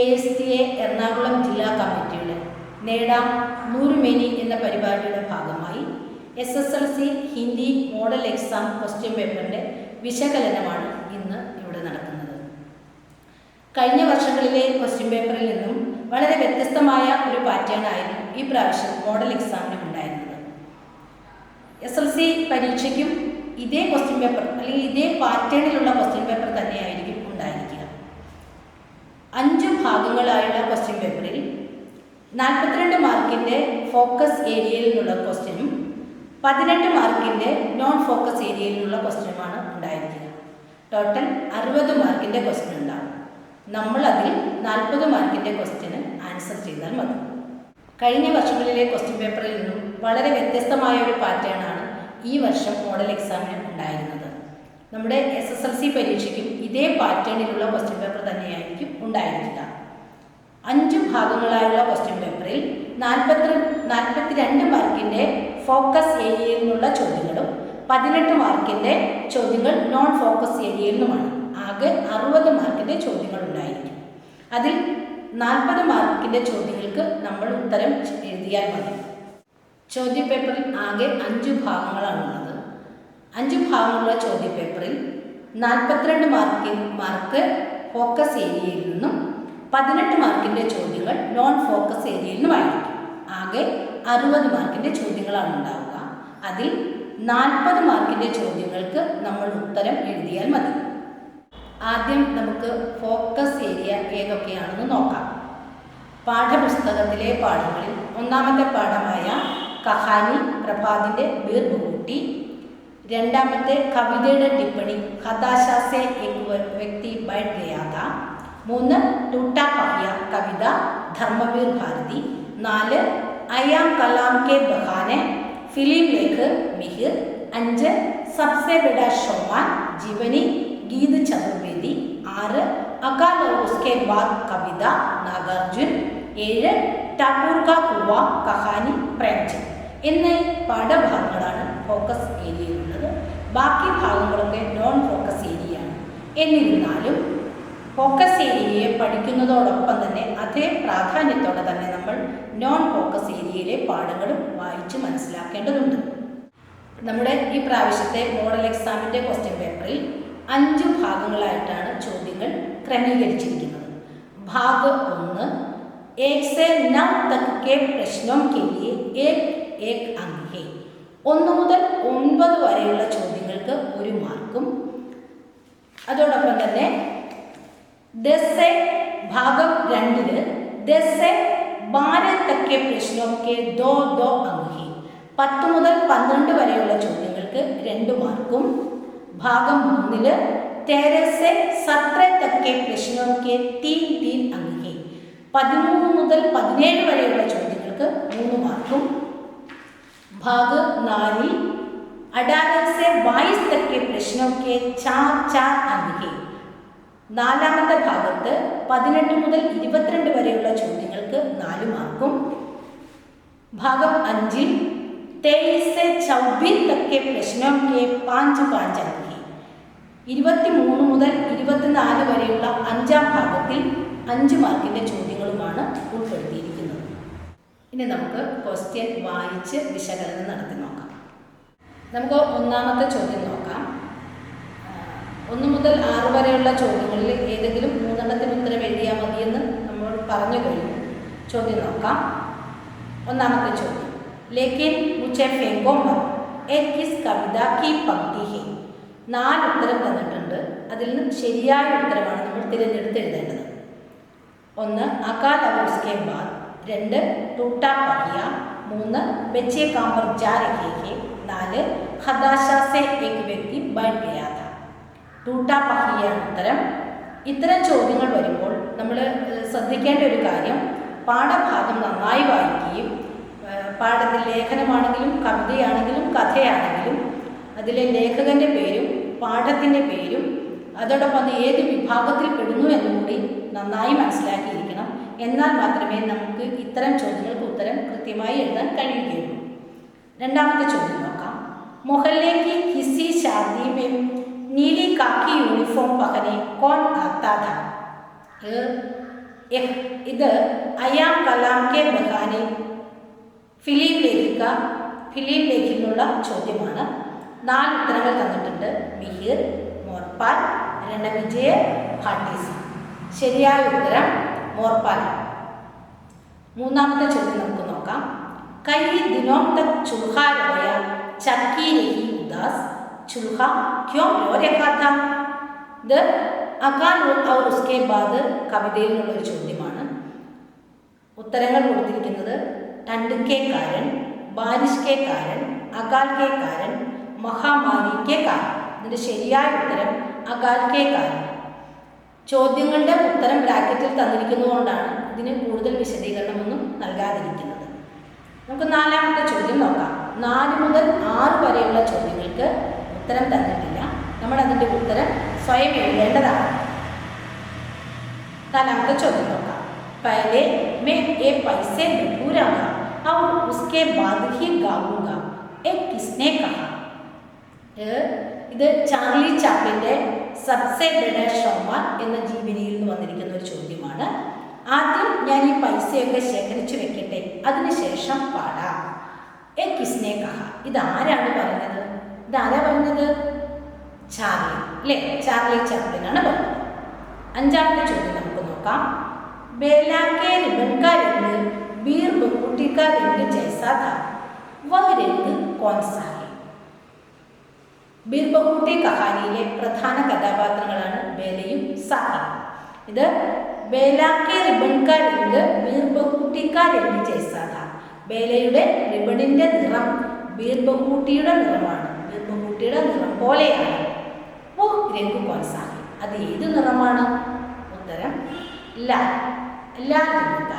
KSTA Ernakulam ജില്ലാ കമ്മിറ്റിയുടെ നേടാം 100 മേനി എന്ന പരിപാടിയുടെ ഭാഗമായി SSLC Hindi model exam question പേപ്പറിൻ്റെ വിശകലനമാണ് ഇന്ന് ഇവിടെ നടക്കുന്നത്. കഴിഞ്ഞ വർഷങ്ങളിലെ ക്വസ്റ്റ്യൻ പേപ്പറിൽ നിന്നും വളരെ വ്യത്യസ്തമായ ഒരു പാറ്റേൺ ആയിരുന്നു ഈ പ്രാവശ്യം മോഡൽ എക്സാമിന് ഉണ്ടായിരുന്നത്. SSLC പരീക്ഷയ്ക്കും ഇതേ ക്വസ്റ്റ്യൻ പേപ്പർ അല്ലെങ്കിൽ ഇതേ പാറ്റേണിലുള്ള ക്വസ്റ്റ്യൻ പേപ്പർ തന്നെയായിരിക്കും ഉണ്ടായിരിക്കുക. 5 ഭാഗങ്ങളായുള്ള ക്വസ്റ്റ്യൻ പേപ്പറിൽ 42 മാർക്കിൻ്റെ ഫോക്കസ് ഏരിയയിൽ നിന്നുള്ള ക്വസ്റ്റ്യനും 18 മാർക്കിൻ്റെ നോൺ ഫോക്കസ് ഏരിയയിൽ നിന്നുള്ള ക്വസ്റ്റ്യനുമാണ് ഉണ്ടായിരിക്കുക. ടോട്ടൽ 60 മാർക്കിൻ്റെ ക്വസ്റ്റ്യൻ ഉണ്ടാകും. നമ്മളതിൽ 40 മാർക്കിൻ്റെ ക്വസ്റ്റ്യന് ആൻസർ ചെയ്താൽ മതി. കഴിഞ്ഞ വർഷങ്ങളിലെ ക്വസ്റ്റ്യൻ പേപ്പറിൽ നിന്നും വളരെ വ്യത്യസ്തമായ ഒരു പാറ്റേണാണ് ഈ വർഷം മോഡൽ എക്സാമിന് ഉണ്ടായിരുന്നത്. നമ്മുടെ SSLC പരീക്ഷയ്ക്കും ഇതേ പാറ്റേണിലുള്ള ക്വസ്റ്റ്യൻ പേപ്പർ തന്നെയായിരിക്കും ഉണ്ടായിരിക്കുക. 5 ഭാഗങ്ങളായുള്ള ക്വസ്റ്റ്യൻ പേപ്പറിൽ 42 മാർക്കിൻ്റെ ഫോക്കസ് ഏരിയയിൽ നിന്നുള്ള ചോദ്യങ്ങളും 18 മാർക്കിൻ്റെ ചോദ്യങ്ങൾ നോൺ ഫോക്കസ് ഏരിയയിൽ നിന്നുമാണ്. ആകെ 60 മാർക്കിൻ്റെ ചോദ്യങ്ങൾ ഉണ്ടായിരിക്കും. അതിൽ 40 മാർക്കിൻ്റെ ചോദ്യങ്ങൾക്ക് നമ്മൾ ഉത്തരം എഴുതിയാൽ മതി. ചോദ്യപേപ്പറിൽ ആകെ 5 ഭാഗങ്ങളാണുള്ളത്. 5 ഭാഗങ്ങളുള്ള ചോദ്യപേപ്പറിൽ 42 മാർക്ക് ഫോക്കസ് ഏരിയയിൽ നിന്നും 18 മാർക്കിൻ്റെ ചോദ്യങ്ങൾ നോൺ ഫോക്കസ് ഏരിയയിൽ നിന്നുമായിരിക്കും. ആകെ 60 മാർക്കിൻ്റെ ചോദ്യങ്ങളാണ് ഉണ്ടാവുക. അതിൽ 40 മാർക്കിൻ്റെ ചോദ്യങ്ങൾക്ക് നമ്മൾ ഉത്തരം എഴുതിയാൽ മതി. ആദ്യം നമുക്ക് ഫോക്കസ് ഏരിയ ഏതൊക്കെയാണെന്ന് നോക്കാം. പാഠപുസ്തകത്തിലെ പാഠങ്ങളിൽ ഒന്നാമത്തെ പാഠമായ കഹാനി പ്രഭാതിൻ്റെ ബീർബുകൂട്ടി, രണ്ടാമത്തെ കവിതയുടെ ടിപ്പണി ഹതാശാ സേ ഏക് വ്യക്തി ബൈഠ് ഗയാ ഥാ, 3 ടൂട്ടാ പഹിയ കവിത ധർമ്മവീർ ഭാരതി, 4 അയാം കലാം കെ ബഹാനെ ഫിലിം ലേഖ് മിഹിർ, 5 സബ്സെ ബഡാ ഷോമാൻ ജീവനി ഗീത് ചതുർവേദി, 6 അകാൽ ഔർ ഉസ്കെ ബാദ് കവിത നാഗാർജുൻ, 7 ടാഗോർ കാ കുആ കഹാനി പ്രേംചന്ദ് എന്നീ പാഠഭാഗങ്ങളാണ് ഫോക്കസ് ഏരിയയിലുള്ളത്. ബാക്കി ഭാഗങ്ങളൊക്കെ നോൺ ഫോക്കസ് ഏരിയയാണ്. എന്നിരുന്നാലും ഫോക്കസ് ഏരിയയെ പഠിക്കുന്നതോടൊപ്പം തന്നെ അതേ പ്രാധാന്യത്തോടെ തന്നെ നമ്മൾ നോൺ ഫോക്കസ് ഏരിയയിലെ പാഠങ്ങളും വായിച്ച് മനസ്സിലാക്കേണ്ടതുണ്ട്. നമ്മുടെ ഈ പ്രാവശ്യത്തെ മോഡൽ എക്സാമിൻ്റെ ക്വസ്റ്റ്യൻ പേപ്പറിൽ 5 ഭാഗങ്ങളായിട്ടാണ് ചോദ്യങ്ങൾ ക്രമീകരിച്ചിരിക്കുന്നത്. ഭാഗ് 1 1 से 9 तक के प्रश्नों के लिए एक अंक है. 1 മുതൽ 9 വരെയുള്ള ചോദ്യങ്ങൾക്ക് 1 മാർക്കും, അതോടൊപ്പം തന്നെ 10 ഭാഗം 2 10 से 12 तक के प्रश्नों के 2 अंक है. 10 മുതൽ 12 വരെയുള്ള ചോദ്യങ്ങൾക്ക് 2 മാർക്കും, ഭാഗം 3 13 से 17 तक के प्रश्नों के 3 अंक है. 13 മുതൽ 17 വരെയുള്ള ചോദ്യങ്ങൾക്ക് 3 മാർക്കും, ഭാഗ് 4 18 से 22 तक के प्रश्नों के 4 अंक है. നാലാമത്തെ ഭാഗത്ത് 18 മുതൽ 22 വരെയുള്ള ചോദ്യങ്ങൾക്ക് 4 മാർക്കും, ഭാഗം 5 23 से 26 तक के प्रश्नों के 5 अंक है. 23 മുതൽ 24 വരെയുള്ള 5ാം ഭാഗത്തിൽ 5 മാർക്കിൻ്റെ ചോദ്യങ്ങളുമാണ് ഉൾപ്പെടുത്തിയിരിക്കുന്നത്. ഇനി നമുക്ക് ക്വസ്റ്റ്യൻ വായിച്ച് വിശകലനം നടത്തി നോക്കാം. നമുക്ക് ഒന്നാമത്തെ ചോദ്യം നോക്കാം. 1 മുതൽ 6 വരെയുള്ള ചോദ്യങ്ങളിൽ ഏതെങ്കിലും 3 ഉത്തരം എഴുതിയാൽ മതിയെന്ന് നമ്മൾ പറഞ്ഞു കഴിഞ്ഞു. ചോദ്യം നോക്കാം. ഒന്നാമത്തെ ചോദ്യം, ലേക്കിൻ മുझे फेंको मत एक किस कविता की पंक्ति है. 4 ഉത്തരം തന്നിട്ടുണ്ട്. അതിൽ നിന്ന് ശരിയായ ഉത്തരമാണ് നമ്മൾ തിരഞ്ഞെടുത്ത് എഴുതേണ്ടത്. 1 അകാൽ ഔർ ഉസ്കെ ബാദ്, 2 ടൂട്ടാ പഹിയ, 3 ബच्चे काम पर जा रहे हैं, 4 ഹതാശാ സേ ഏക് വ്യക്തി ബൈഠ് ഗയാ ഥാ. ടൂട്ടാ പഹിയാണ് ഉത്തരം. ഇത്തരം ചോദ്യങ്ങൾ വരുമ്പോൾ നമ്മൾ ശ്രദ്ധിക്കേണ്ട ഒരു കാര്യം, പാഠഭാഗം നന്നായി വായിക്കുകയും പാഠത്തിൽ ലേഖനമാണെങ്കിലും കവിതയാണെങ്കിലും കഥയാണെങ്കിലും അതിലെ ലേഖകൻ്റെ പേരും പാഠത്തിൻ്റെ പേരും അതോടൊപ്പം ഏത് വിഭാഗത്തിൽ പെടുന്നു എന്നുകൂടി നന്നായി മനസ്സിലാക്കിയിരിക്കണം. എന്നാൽ മാത്രമേ നമുക്ക് ഇത്തരം ചോദ്യങ്ങൾക്ക് ഉത്തരം കൃത്യമായി എഴുതാൻ കഴിയുകയുള്ളൂ. രണ്ടാമത്തെ ചോദ്യം നോക്കാം. मोहल्ले की किसी शादी में नीली काकी यूनिफॉर्म पहने कौन आता था? ഇത് അയാം കലാം കെ ബഹാനെ ഫിലിം ലേഖിനുള്ള ചോദ്യമാണ്. 4 ഉത്തരങ്ങൾ തന്നിട്ടുണ്ട്. മിഹിർ, മോർപാൽ, രണവിജയ, ഭാട്ടീസി. ശരിയായ ഉത്തരം മോർപാൽ. മൂന്നാമത്തെ ചോദ്യം നമുക്ക് നോക്കാം. കൈ ദിനോം തക് ചൂൽഹ രോയ ചക്കി രഹി ഉദാസ് ചൂൽഹ ക്യോ രോ രഹാ ഥാ. ഇത് അകാൽ ഔർ ഉസ്കെ ബാദ് കവിതയിൽ നിന്നുള്ളൊരു ചോദ്യമാണ്. ഉത്തരങ്ങൾ കൊടുത്തിരിക്കുന്നത് ठंड के कारण, बारिश के कारण, अकाल के कारण, മഹാമാരി के कारण. ഇതിൻ്റെ ശരിയായ ഉത്തരം അകാൽ के कारण. ചോദ്യങ്ങളുടെ ഉത്തരം ബ്രാക്കറ്റിൽ തന്നിരിക്കുന്നതുകൊണ്ടാണ് ഇതിന് കൂടുതൽ വിശദീകരണമൊന്നും നൽകാതിരിക്കുന്നത്. നമുക്ക് 4ാമത്തെ ചോദ്യം നോക്കാം. 4 മുതൽ 6 വരെയുള്ള ചോദ്യങ്ങൾക്ക് ഉത്തരം തന്നിട്ടില്ല. നമ്മൾ അതിൻ്റെ ഉത്തരം സ്വയം എഴുതേണ്ടതാണ്. 4ാമത്തെ ചോദ്യം നോക്കാം. पहले मैं ये पैसे बिठूंगा और उसके बाद ही गाऊंगा, ये किसने कहा. ഇത് ചാർലി ചാപ്ലിൻ്റെ സബ്സെ ബഡ ഷോമാൻ എന്ന ജീവനിയിൽ നിന്ന് വന്നിരിക്കുന്ന ഒരു ചോദ്യമാണ്. ആദ്യം ഞാൻ ഈ പൈസയൊക്കെ ശേഖരിച്ചു വെക്കട്ടെ, അതിനുശേഷം പാടാം. എ കിസ്നെ കഹ. ഇതാരാണ് പറഞ്ഞത്? ചാർലി അല്ലേ? ചാർലി ചാപ്ലിനാണ് പറഞ്ഞത്. 5ാമത്തെ ചോദ്യം നമുക്ക് നോക്കാം. बेला के रिबन का रंग वीर बखूटी का रंग जैसा था, वह रंग कौन सा है. ബീർ ബഹൂട്ടി കഹാനിയിലെ പ്രധാന കഥാപാത്രങ്ങളാണ് ബേലയും സാഹിയും. ഇത് ബേലാക്കെ റിബൺ കാ രംഗ് ബീർ ബഹൂട്ടി കാ രംഗ് ജൈസാ ഥാ. ബേലയുടെ റിബണിൻ്റെ നിറം ബീർ ബഹൂട്ടിയുടെ നിറമാണ്. ബീർ ബഹൂട്ടിയുടെ നിറം പോലെയാണ്. ഓ രംഗ് കോൺ സാ ഹെ. അത് ഏത് നിറമാണ്? ഉത്തരം ലാൽ. ലാൽ രംഗ്.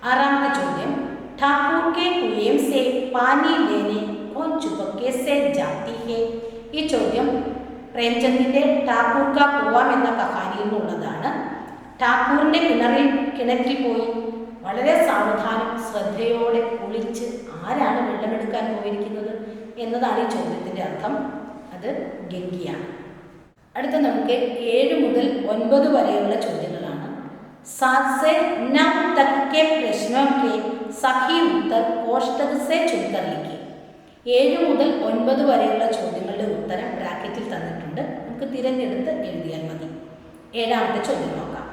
6ാമത്തെ ചോദ്യം. ठाकुर के कुएं से पानी लेने कौन चुपके से जाती है. ഈ ചോദ്യം പ്രേംചന്ദിൻ്റെ ഠാക്കൂർ കാ കുവാം എന്ന കഹാനിയിൽ നിന്നുള്ളതാണ്. ഠാക്കൂറിൻ്റെ കിണറ്റിൽ പോയി വളരെ സാവധാനം ശ്രദ്ധയോടെ കുളിച്ച് ആരാണ് വെള്ളമെടുക്കാൻ പോയിരിക്കുന്നത് എന്നതാണ് ഈ ചോദ്യത്തിൻ്റെ അർത്ഥം. അത് ഗംഗിയാണ്. അടുത്ത നമുക്ക് 7 മുതൽ 9 വരെയുള്ള ചോദ്യങ്ങളാണ്. 7 से 9 तक के प्रश्नों के सही उत्तर कोष्टक से चुनकर लिखिए. 7 മുതൽ 9 വരെയുള്ള ചോദ്യങ്ങളുടെ ഉത്തരം ബ്രാക്കറ്റിൽ തന്നിട്ടുണ്ട്. നമുക്ക് തിരഞ്ഞെടുത്ത് എഴുതിയാൽ മതി. 7ാമത്തെ ചോദ്യം നോക്കാം.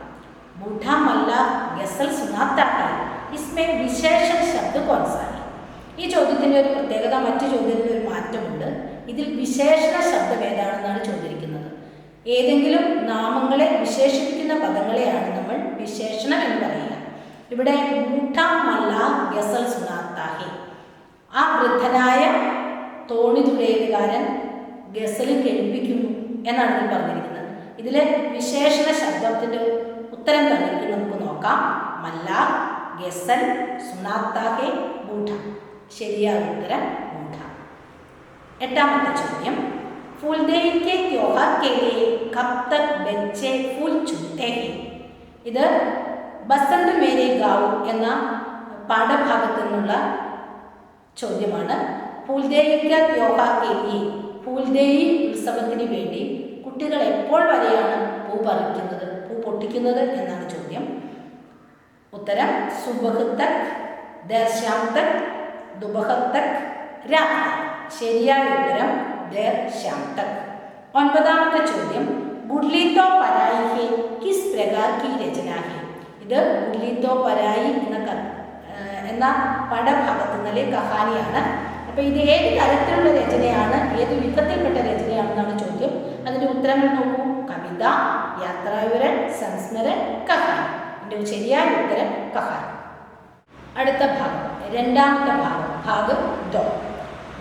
ബൂഢാ മല്ല ഗസൽ സുനാത്താ ഹൈ, ഇസ്മേ വിശേഷൺ ശബ്ദ കौन सा है. ഈ ചോദ്യത്തിൻ്റെ ഒരു പ്രത്യേകത, മറ്റു ചോദ്യത്തിൽ ഒരു മാറ്റമുണ്ട്. ഇതിൽ വിശേഷണ ശബ്ദം ഏതാണെന്നാണ് ചോദിച്ചിരിക്കുന്നത്. ഏതെങ്കിലും നാമങ്ങളെ വിശേഷിപ്പിക്കുന്ന പദങ്ങളെയാണ് നമ്മൾ വിശേഷണം എന്ന് പറയുക. ഇവിടെ ബൂഢാ മല്ല ഗസൽ സുനാത്താ ഹൈ, ആ വൃദ്ധനായ തോണിതുഴയലുകാരൻ ഗസൽ കേൾപ്പിക്കുന്നു എന്നാണ് ഇതിൽ പറഞ്ഞിരിക്കുന്നത്. ഇതിലെ വിശേഷണ ശബ്ദത്തിൻ്റെ ഉത്തരം തന്നിരിക്കുന്നത് നമുക്ക് നോക്കാം. മല്ല, ഗസൽ, സുനാത്താ ഹൈ, ബൂഢ. ശരിയായ ഉത്തരം ബൂഢ. 8ാമത്തെ ചോദ്യം. फूलदेई के त्योहार के लिए कब तक बच्चे फूल चुनते हैं. ഇത് ബസന്ത് മേരെ ഗാവ് എന്ന പാഠഭാഗത്തു നിന്നുള്ള ചോദ്യമാണ്. ഫൂൽദേയി കാ ത്യോഹാർ കെ ലിയെ, ഫൂൽദേയി ഉത്സവത്തിന് വേണ്ടി കുട്ടികൾ എപ്പോൾ വരെയാണ് പൂ പറിക്കുന്നത്, പൂ പൊട്ടിക്കുന്നത് എന്നാണ് ചോദ്യം. ഉത്തരം സുബഹ് തക്, ദേർ ശാം തക്, ദുബഹർ തക്, രാത് തക്. ശരിയായ ഉത്തരം ദേർ ശാം തക്. 9ാമത്തെ ചോദ്യം. ഗുഡ്ലി തോ പരായി ഹെ കിസ് പ്രകാർ കി രചന ഹെ. ഇത് ഗുഡ്ലി തോ പരായി എന്ന പാഠഭാഗത്തു നിന്നുള്ള കഹാനിയാണ്. അപ്പോൾ ഇത് ഏത് തരത്തിലുള്ള രചനയാണ്, ഏത് വിധത്തിൽപ്പെട്ട രചനയാണെന്നാണ് ചോദ്യം. അതിൻ്റെ ഉത്തരങ്ങൾ നോക്കൂ. കവിത, യാത്രാവിവരൻ, സംസ്മരൻ, കഹാൻ. ഇതിൻ്റെ ശരിയായ ഉത്തരം കഹാൻ. അടുത്ത ഭാഗം, 2ാമത്തെ ഭാഗം, ഭാഗം ദോ.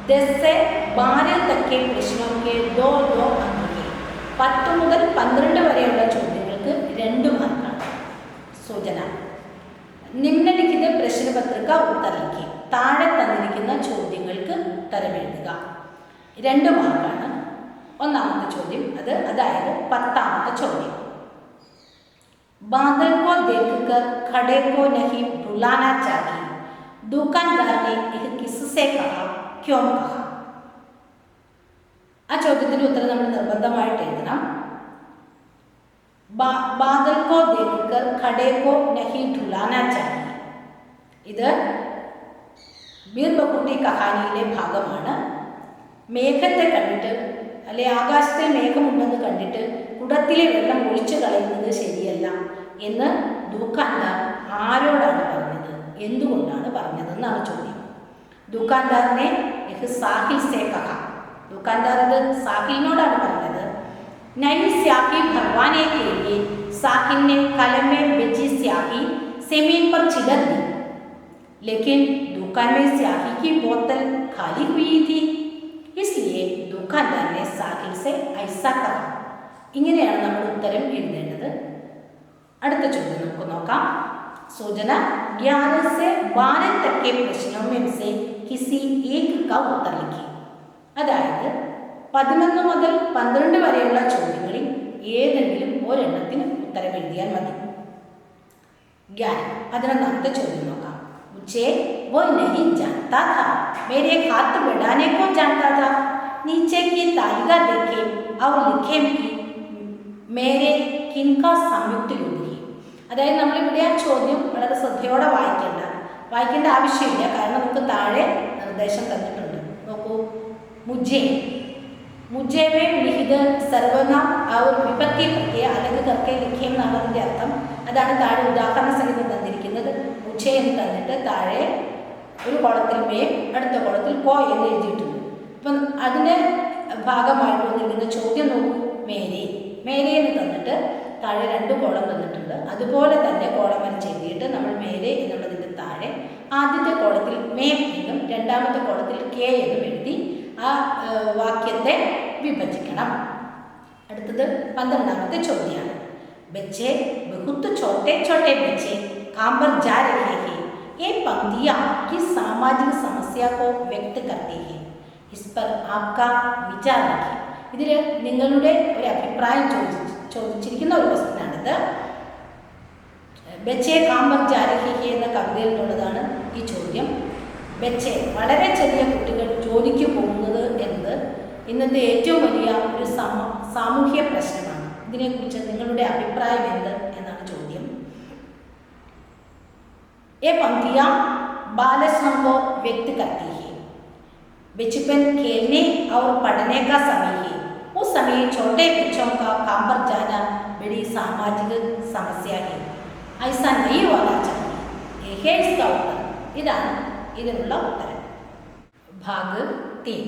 10 से 12 तक के प्रश्नों के 2 अंक है. 10 മുതൽ 12 വരെയുള്ള ചോദ്യങ്ങൾക്ക് 2 മാർക്കാണ്. സൂചന. നിമ്നലിഖിത പ്രശ്നപത്രിക ഉത്തർ ലിഖിए. താഴെ തന്നിരിക്കുന്ന ചോദ്യങ്ങൾക്ക് ഉത്തരം എഴുതുക. 2 മാർക്കാണ്. 1ാമത്തെ ചോദ്യം, അതായത് 10ാമത്തെ ചോദ്യം. बादल को देखकर खड़े को नहीं रुलाना चाहिए, दुकानदार ने यह किससे कहा, क्यों कहा. ആ ചോദ്യത്തിൻ്റെ ഉത്തരം നമ്മൾ നിർബന്ധമായിട്ട് എഴുതണം. बादल को देखकर खड़े को नहीं ढुलाना चाहिए. ഇത് ബീർ ബക്കുട്ടി കഹാനിയിലെ ഭാഗമാണ്. മേഘത്തെ കണ്ടിട്ട് അല്ലെ ആകാശത്തെ മേഘമുണ്ടെന്ന് കണ്ടിട്ട് കുടത്തിലെ വെള്ളം ഒഴിച്ചു കളയുന്നത് ശരിയല്ല എന്ന് ദുക്കാൻദാർ ആരോടാണ് പറഞ്ഞത്, എന്തുകൊണ്ടാണ് പറഞ്ഞതെന്നാണ് ചോദ്യം. ദുക്കാൻദാറിനെ സാഹിൽ സേ കഹ, ദുക്കാൻദാർ ഇത് സാഹിലിനോടാണ് പറഞ്ഞത്. നൈ സ്യാഹി ഭർവാനെ के लिए साहिल ने कलम में बेची स्याही जमीन पर छिड़क दी, लेकिन दुकान में स्याही की बोतल खाली हुई थी, इसलिए दुकानदार ने साहिल से ऐसा कहा. ഇങ്ങനെയാണ് നമ്മൾ ഉത്തരം എഴുതേണ്ടത്. അടുത്ത ചോദ്യം നമുക്ക് നോക്കാം. सूचना 11 से 12 तक के प्रश्नों में से किसी एक का उत्तर लिखिए. അതായത് 11 മുതൽ 12 വരെയുള്ള ചോദ്യങ്ങളിൽ ഏതെങ്കിലും ഒരെണ്ണത്തിന് ഉത്തരം എഴുതിയാൽ മതി. 11ാമത്തെ ചോദ്യം നോക്കാം. मुझे वो नहीं जानता था, मेरे हाथ बढ़ाने को जानता था, नीचे की तालिका देखे और लिखे कि मेरे किनका संयुक्त योग है. അതായത് നമ്മളിവിടെ ആ ചോദ്യം വളരെ ശ്രദ്ധയോടെ വായിക്കേണ്ട ആവശ്യമില്ല. കാരണം നമുക്ക് താഴെ നിർദ്ദേശം തന്നിട്ടുണ്ട്. നോക്കൂ, മുജേ മേ ലിഖിത സർവനാം और വിഭക്തി പ്രത്യയ അലഗ് കർക്കെ ലിഖേ എന്നാണ് അതിൻ്റെ അർത്ഥം. അതാണ് താഴെ ഉദാഹരണ സഹിതം തന്നിരിക്കുന്നത്. മുജേ എന്ന് തന്നിട്ട് താഴെ ഒരു കോളത്തിൽ മേ, അടുത്ത കോളത്തിൽ കോ എന്ന് എഴുതിയിട്ടുണ്ട്. അപ്പം അതിൻ്റെ ഭാഗമായിട്ട് വന്നിരിക്കുന്ന ചോദ്യം നോക്കൂ. മേരെ എന്ന് തന്നിട്ട് താഴെ 2 കോളം തന്നിട്ടുണ്ട്. അതുപോലെ തന്നെ കോളം വരച്ച് എഴുതിയിട്ട് നമ്മൾ മേരെ എന്നുള്ളതിൻ്റെ താഴെ ആദ്യത്തെ കോളത്തിൽ മേ എന്നും രണ്ടാമത്തെ കോളത്തിൽ കെ എന്നും എഴുതി ആ വാക്യത്തെ വിഭജിക്കണം. അടുത്തത് 12ാമത്തെ ചോദ്യമാണ്. ബच्चे बहुत छोटे छोटे बच्चे काम पर जा रहे हैं, ये पंक्तियाँ किस सामाजिक समस्या को व्यक्त करती हैं, इस पर आपका विचार रखिए. ഇതിൽ നിങ്ങളുടെ ഒരു അഭിപ്രായം ചോദിച്ചിരിക്കുന്ന ഒരു ക്വസ്റ്റ്യനാണിത്. ബച്ചെ കാമ്പർ ജാരഹി എന്ന കവിതയിൽ നിന്നുള്ളതാണ് ഈ ചോദ്യം. ബച്ചെ വളരെ ചെറിയ കുട്ടികൾ ജോലിക്ക് പോകുന്നത് എന്നത് ഇന്നത്തെ ഏറ്റവും വലിയ ഒരു സാമൂഹ്യ പ്രശ്നമാണ്. ഇതിനെക്കുറിച്ച് നിങ്ങളുടെ അഭിപ്രായം എന്ത് എന്നാണ് ചോദ്യം. ये पंक्तियाँ बालश्रम को व्यक्त करती है. बचपन खेलने और पढ़ने का समय है, उस समय छोटे बच्चों का काम पर जाना बड़ी सामाजिक समस्या है, ऐसा नहीं होना चाहिए. यह है इसका उत्तर. ഇതാണ് ഇതിനുള്ള ഉത്തരം. ഭാഗ് 3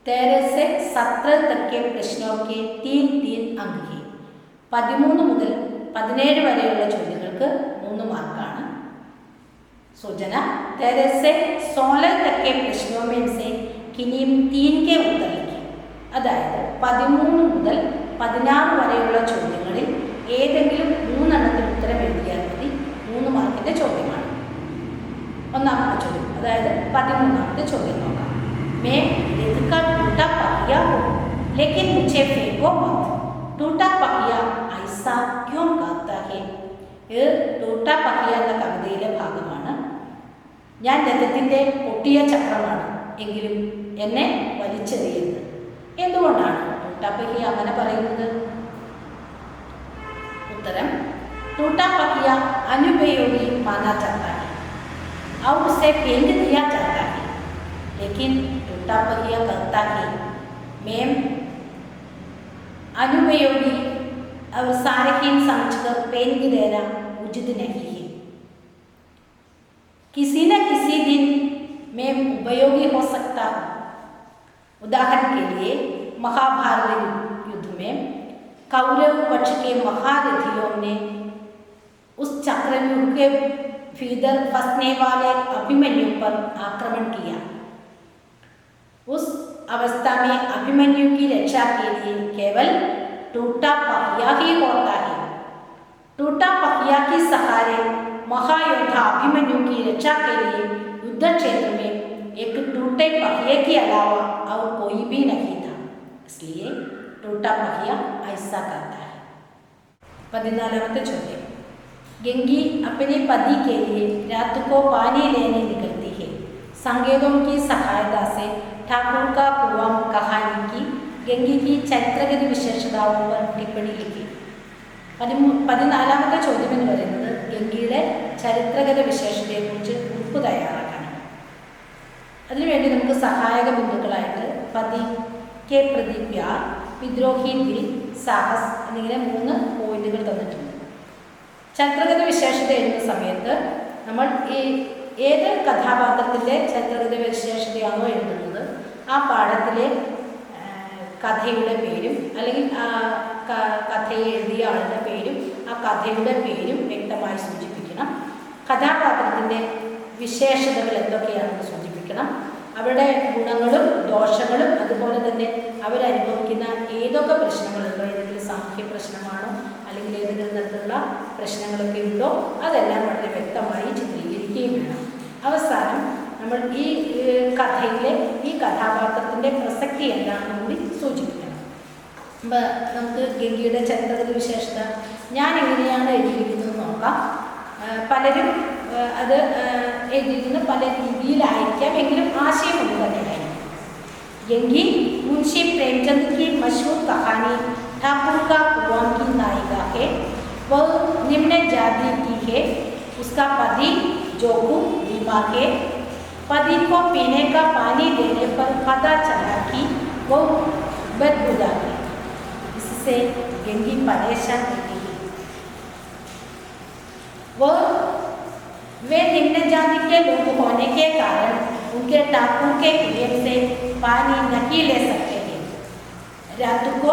13 से 17 तक के प्रश्नों के 3 अंक है. 13 മുതൽ 17 വരെയുള്ള ചോദ്യങ്ങൾക്ക് 3 മാർക്കാണ്. सूचना 13 से 16 तक के प्रश्नों में से किन्हीं 3 के उत्तर लिखिए. അതായത് 13 മുതൽ 16 വരെയുള്ള ചോദ്യങ്ങളിൽ ഏതെങ്കിലും 3 എണ്ണത്തിന് ഉത്തരം എഴുതിയാൽ മതി. 3 മാർക്കിൻ്റെ ചോദ്യമാണ്. ഒന്നാമത്തെ ചോദ്യം, അതായത് 13ാമത്തെ ചോദ്യം നോക്കാം. मैं रेत का टूटा पहिया हूँ, लेकिन मुझे फेंको मत, टूटा पहिया ऐसा क्यों कहता है. ഇത് ടൂട്ടാ പഹിയ എന്ന കവിതയിലെ ഭാഗമാണ്. ഞാൻ രഥത്തിൻ്റെ പൊട്ടിയ ചക്രമാണ്, എങ്കിലും എന്നെ വലിച്ചെറിയരുത്. എന്തുകൊണ്ടാണ് ടൂട്ടാ പഹിയ അങ്ങനെ പറയുന്നത്? उत्तरम टूटा पहिया अनुपयोगी माना जाता है और उसे फेंक दिया जाता है, लेकिन टूटा पहिया कहता है मैं अनुपयोगी और सारहीन समझकर फेंक देना उचित नहीं है. किसी न किसी दिन मैं उपयोगी हो सकता हूँ. उदाहरण के लिए महाभारत युद्ध में कौरव पक्ष के महारथियों ने उस चक्रव्यूह के भीतर फंसने वाले अभिमन्यु पर आक्रमण किया. उस अवस्था में अभिमन्यु की रक्षा के लिए केवल टूटा पहिया ही होता है. टूटा पहिया के सहारे महायोद्धा अभिमन्यु की रक्षा के लिए युद्ध क्षेत्र में एक टूटे पहिए के अलावा और कोई भी नहीं था, इसलिए टूटा पहिया ऐसा करता है. 14ാമത്തെ ചോദ്യം. गंगी अपने पति के लिए रात को पानी लेने निकलती है. संकेतों की सहायता से ठाकुर का कुआं कहानी की गंगी की चरित्रगत विशेषताओं पर टिप्पणी लिखी. 14ാമത്തെ ചോദ്യം എന്ന് പറയുന്നത് ഗംഗയുടെ ചരിത്രഗത വിശേഷതയെക്കുറിച്ച് കുറിപ്പ് തയ്യാറാക്കാനാണ്. അതിനുവേണ്ടി നമുക്ക് സഹായക ബിന്ദുക്കളായിട്ട് പതി, കെ പ്രതി, പ്യാർ, വിദ്രോഹി, ദിൽ, സാഹസ് എന്നിങ്ങനെ 3 പോയിന്റുകൾ തന്നിട്ടുണ്ട്. ചരിത്രഗത വിശേഷത എഴുതുന്ന സമയത്ത് നമ്മൾ ഏത് കഥാപാത്രത്തിൻ്റെ ചരിത്രഗത വിശേഷതയാണോ എഴുതുന്നത് ആ പാഠത്തിലെ കഥയുടെ പേരും അല്ലെങ്കിൽ കഥയെ എഴുതിയ ആളുടെ പേരും ആ കഥയുടെ പേരും വ്യക്തമായി സൂചിപ്പിക്കണം. കഥാപാത്രത്തിൻ്റെ വിശേഷതകൾ എന്തൊക്കെയാണെന്ന് സൂചിപ്പിക്കണം. അവരുടെ ഗുണങ്ങളും ദോഷങ്ങളും അതുപോലെ തന്നെ അവരനുഭവിക്കുന്ന ഏതൊക്കെ പ്രശ്നങ്ങളുണ്ടോ, ഏതെങ്കിലും സാമൂഹ്യ പ്രശ്നമാണോ അല്ലെങ്കിൽ ഏതെങ്കിലും തരത്തിലുള്ള പ്രശ്നങ്ങളൊക്കെ ഉണ്ടോ അതെല്ലാം വളരെ വ്യക്തമായി ചിത്രീകരിക്കുകയും വേണം. അവസാനം നമ്മൾ ഈ കഥയിലെ ഈ കഥാപാത്രത്തിൻ്റെ പ്രസക്തി എന്താണെന്ന് കൂടി സൂചിപ്പിക്കണം. അപ്പോൾ നമുക്ക് ഗംഗയുടെ ചരിത്രഗത വിശേഷത ഞാൻ എങ്ങനെയാണ് എഴുതിയിരിക്കുന്നത് നോക്കാം. പലരും അത് എഴുതിയിരിക്കുന്നത് പല രീതിയിലായിരിക്കാം, എങ്കിലും ആശയം ഒന്ന് തന്നെയായിരിക്കും. गंगी मुंशी प्रेमचंद की मशहूर कहानी ठाकुर का कुआं की नायिका है। वह निम्न जाति की है। उसका पति जोगू बीमार है। पति को पीने का पानी देने पर पता चला कि वह बदबूदार है। इससे गंगी परेशान रहती है। वे निम्न जाति के लोग होने के कारण उनके ठाकुर के कुएं से पानी नहीं ले सकते हैं। रात को